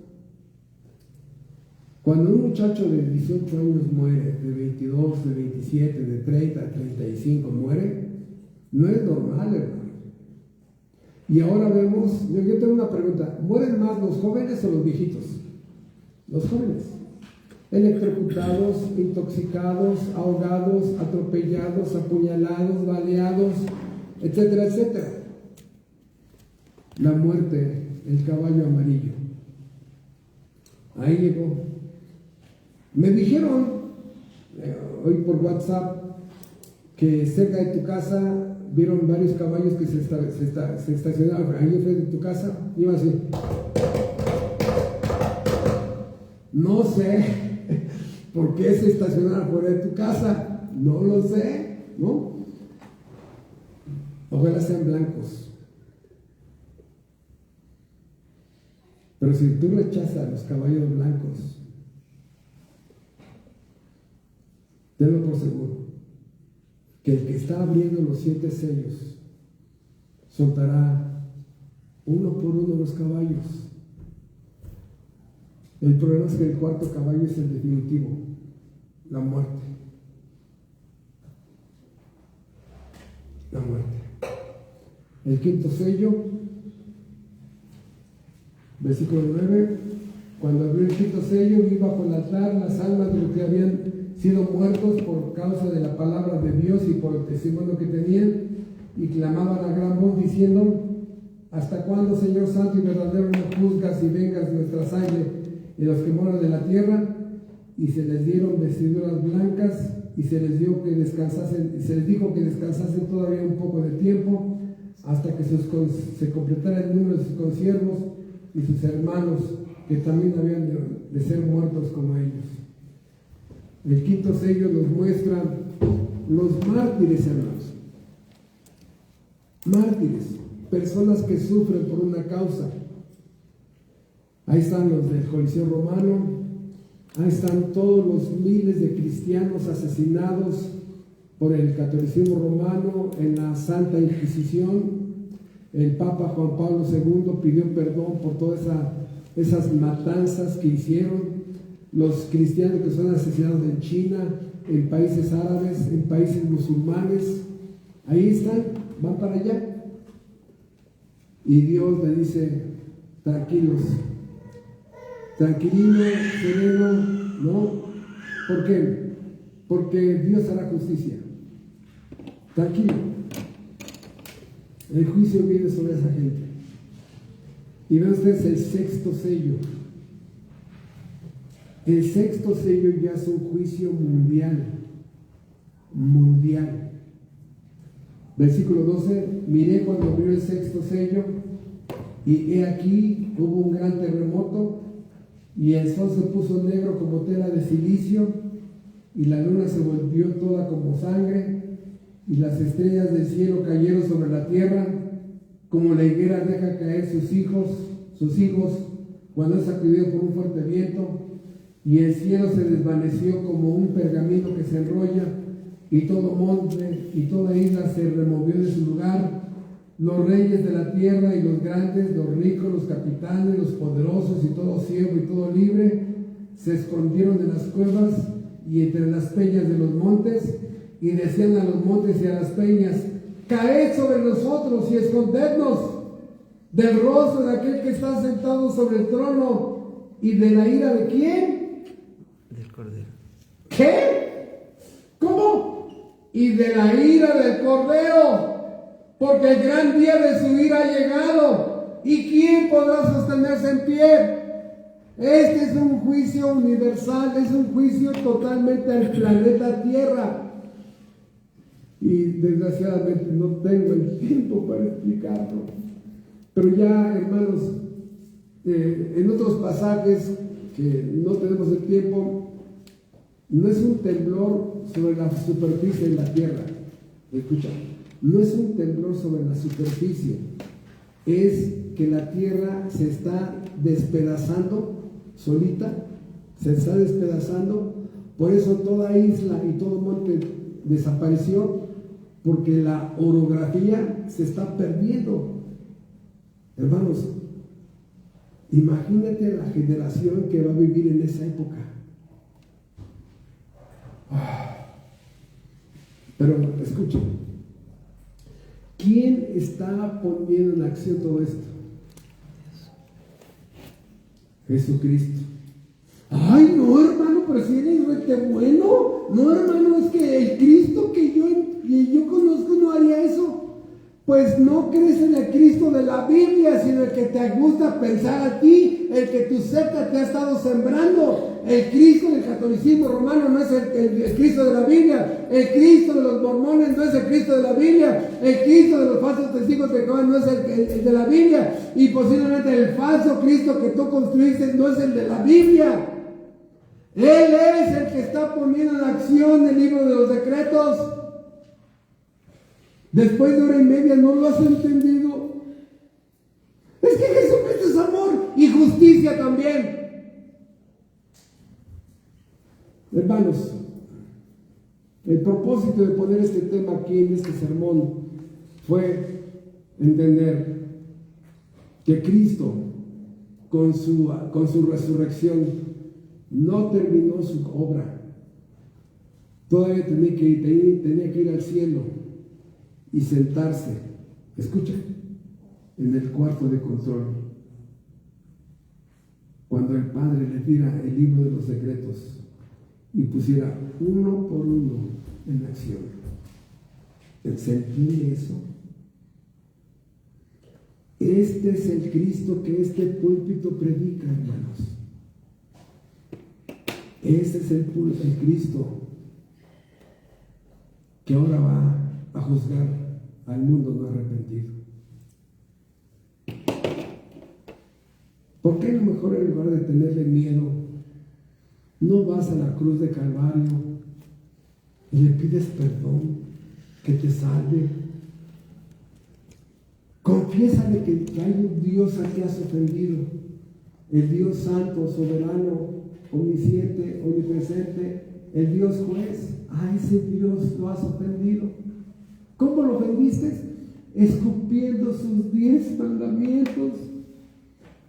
S1: Cuando un muchacho de 18 años muere, de 22, de 27, de 30, de 35 muere, no es normal, hermano. Y ahora vemos, yo tengo una pregunta, ¿mueren más los jóvenes o los viejitos? Los jóvenes. Electrocutados, intoxicados, ahogados, atropellados, apuñalados, baleados, etcétera, etcétera. La muerte, el caballo amarillo. Ahí llegó. Me dijeron hoy por WhatsApp que cerca de tu casa vieron varios caballos que se estacionaban ahí enfrente de tu casa. Iba así. No sé por qué se estacionaron fuera de tu casa. No lo sé, ¿no? Ojalá sean blancos. Pero si tú rechazas los caballos blancos, tenlo por seguro que el que está abriendo los 7 sellos soltará uno por uno los caballos. El problema es que el 4.º caballo es el definitivo, la muerte. La muerte. El 5.º sello, versículo 9, cuando abrió el 5.º sello, vi bajo el altar las almas de los que habían sido muertos por causa de la palabra de Dios y por el testimonio que tenían, y clamaban a gran voz diciendo: ¿hasta cuándo, Señor santo y verdadero, nos juzgas y vengas nuestra sangre y los que moran de la tierra? Y se les dieron vestiduras blancas y se les dijo que descansasen todavía un poco de tiempo, hasta que se completara el número de sus consiervos y sus hermanos, que también habían de ser muertos como ellos. El 5.º sello nos muestra los mártires, hermanos. Mártires, personas que sufren por una causa. Ahí están los del Coliseo Romano, ahí están todos los miles de cristianos asesinados por el catolicismo romano en la Santa Inquisición. El Papa Juan Pablo II pidió perdón por todas esas matanzas que hicieron. Los cristianos que son asesinados en China, en países árabes, en países musulmanes, ahí están, van para allá. Y Dios le dice: tranquilos, tranquilino, sereno, ¿no? ¿Por qué? Porque Dios hará justicia. Tranquilo. El juicio viene sobre esa gente. Y ven ustedes el 6.º sello. El 6.º sello ya es un juicio mundial. Mundial. Versículo 12. Miré cuando abrió el 6.º sello, y he aquí hubo un gran terremoto, y el sol se puso negro como tela de silicio, y la luna se volvió toda como sangre, y las estrellas del cielo cayeron sobre la tierra, como la higuera deja caer sus higos cuando es sacudido por un fuerte viento, y el cielo se desvaneció como un pergamino que se enrolla, y todo monte y toda isla se removió de su lugar. Los reyes de la tierra y los grandes, los ricos, los capitanes, los poderosos y todo siervo y todo libre se escondieron en las cuevas y entre las peñas de los montes, y decían a los montes y a las peñas: caed sobre nosotros y escondednos del rostro de aquel que está sentado sobre el trono y de la ira de ¿quién?
S2: Del Cordero.
S1: ¿Qué? ¿Cómo? Y de la ira del Cordero, porque el gran día de su ira ha llegado, ¿y quién podrá sostenerse en pie? Este es un juicio universal, es un juicio totalmente al planeta Tierra. Y desgraciadamente no tengo el tiempo para explicarlo. Pero ya, hermanos, en otros pasajes que no tenemos el tiempo, no es un temblor sobre la superficie de la tierra. Escucha, no es un temblor sobre la superficie, es que la tierra se está despedazando solita, se está despedazando. Por eso toda isla y todo monte desapareció, porque la orografía se está perdiendo. Hermanos, imagínate la generación que va a vivir en esa época. Pero escuchen, ¿quién está poniendo en acción todo esto? Jesucristo. Ay, no, hermano, pero si eres rete bueno. No, hermano, es que el Cristo que yo conozco no haría eso. Pues no crees en el Cristo de la Biblia, sino el que te gusta pensar a ti, el que tu secta te ha estado sembrando. El Cristo del catolicismo romano no es el Cristo de la Biblia. El Cristo de los mormones no es el Cristo de la Biblia. El Cristo de los falsos testigos de Jehová no es el de la Biblia. Y posiblemente el falso Cristo que tú construiste no es el de la Biblia. Él es el que está poniendo en acción el libro de los decretos. Después de hora y media no lo has entendido. Es que Jesucristo es amor y justicia también. Hermanos, el propósito de poner este tema aquí en este sermón fue entender que Cristo con su resurrección no terminó su obra. Todavía tenía que ir al cielo y sentarse, escucha, en el cuarto de control, cuando el Padre le diera el libro de los decretos y pusiera uno por uno en acción. ¿Se entiende eso? Este es el Cristo que este púlpito predica, hermanos. Este es el Cristo que ahora va a juzgar al mundo no arrepentido. ¿Por qué a lo mejor en lugar de tenerle miedo, no vas a la cruz de Calvario y le pides perdón, que te salve? Confiésale que hay un Dios al que has ofendido, el Dios santo, soberano, omnisciente, omnipresente, el Dios juez. A ese Dios lo has ofendido. ¿Cómo lo ofendiste? Escupiendo sus 10 mandamientos.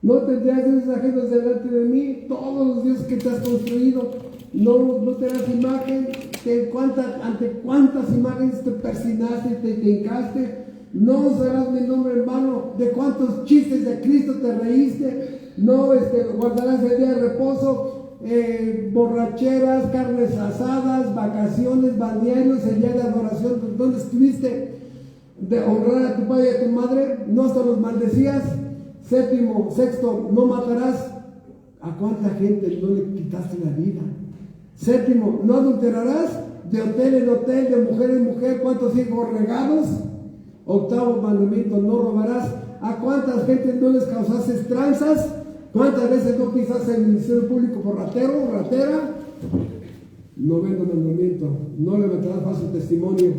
S1: No tendrás dioses ajenos delante de mí. Todos los dioses que te has construido. No te harás imagen. ¿Ante cuántas imágenes te persinaste y te hincaste? No usarás mi nombre en vano. ¿De cuántos chistes de Cristo te reíste? No guardarás el día de reposo. Borracheras, carnes asadas, vacaciones, balnearios, el día de adoración. ¿Dónde estuviste? De honrar a tu padre y a tu madre. No hasta los maldecías. Sexto, no matarás. ¿A cuánta gente no le quitaste la vida? Séptimo, no adulterarás. De hotel en hotel, de mujer en mujer. ¿Cuántos hijos regados? Octavo mandamiento, no robarás. ¿A cuántas gentes no les causaste tranzas? ¿Cuántas veces no pisaste el ministerio público por ratero o ratera? Noveno mandamiento, no levantarás falso testimonio.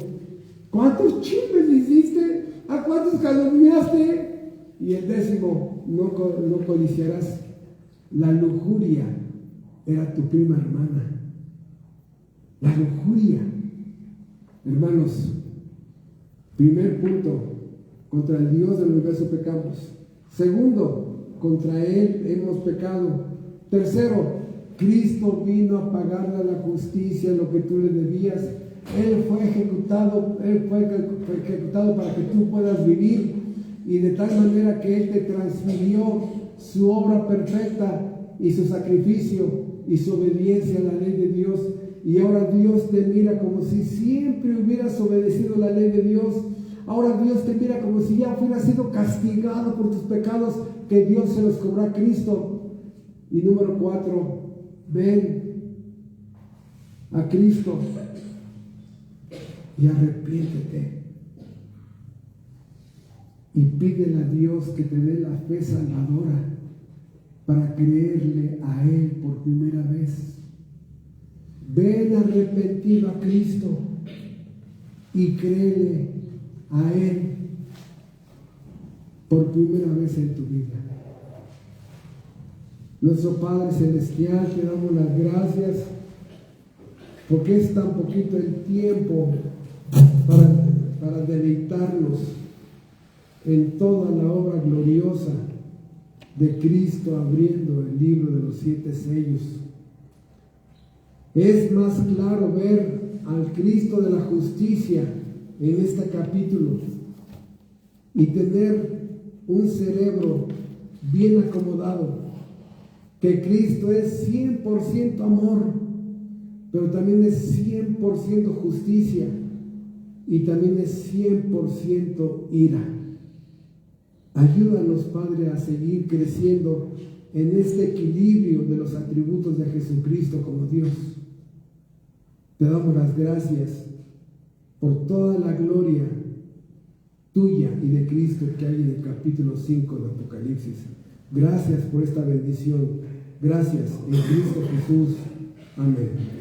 S1: ¿Cuántos chismes hiciste? ¿A cuántos calumniaste? Y el décimo, no codiciarás. La lujuria era tu prima hermana. La lujuria. Hermanos, primer punto, contra el Dios del universo pecamos. Segundo, contra Él hemos pecado. Tercero, Cristo vino a pagarle la justicia, lo que tú le debías. Él fue ejecutado para que tú puedas vivir, y de tal manera que Él te transfirió su obra perfecta y su sacrificio y su obediencia a la ley de Dios. Y ahora Dios te mira como si siempre hubieras obedecido la ley de Dios. Ahora Dios te mira como si ya hubieras sido castigado por tus pecados, que Dios se los cobró a Cristo. Y número 4, ven a Cristo y arrepiéntete. Y pídele a Dios que te dé la fe salvadora para creerle a Él por primera vez. Ven arrepentido a Cristo y créele a Él. por primera vez en tu vida. Nuestro Padre Celestial, te damos las gracias porque es tan poquito el tiempo para deleitarnos en toda la obra gloriosa de Cristo abriendo el libro de los 7 sellos. Es más claro ver al Cristo de la justicia en este capítulo y tener un cerebro bien acomodado, que Cristo es 100% amor, pero también es 100% justicia y también es 100% ira. Ayúdanos, Padre, a seguir creciendo en este equilibrio de los atributos de Jesucristo como Dios. Te damos las gracias por toda la gloria tuya y de Cristo que hay en el capítulo 5 de Apocalipsis. Gracias por esta bendición. Gracias en Cristo Jesús. Amén.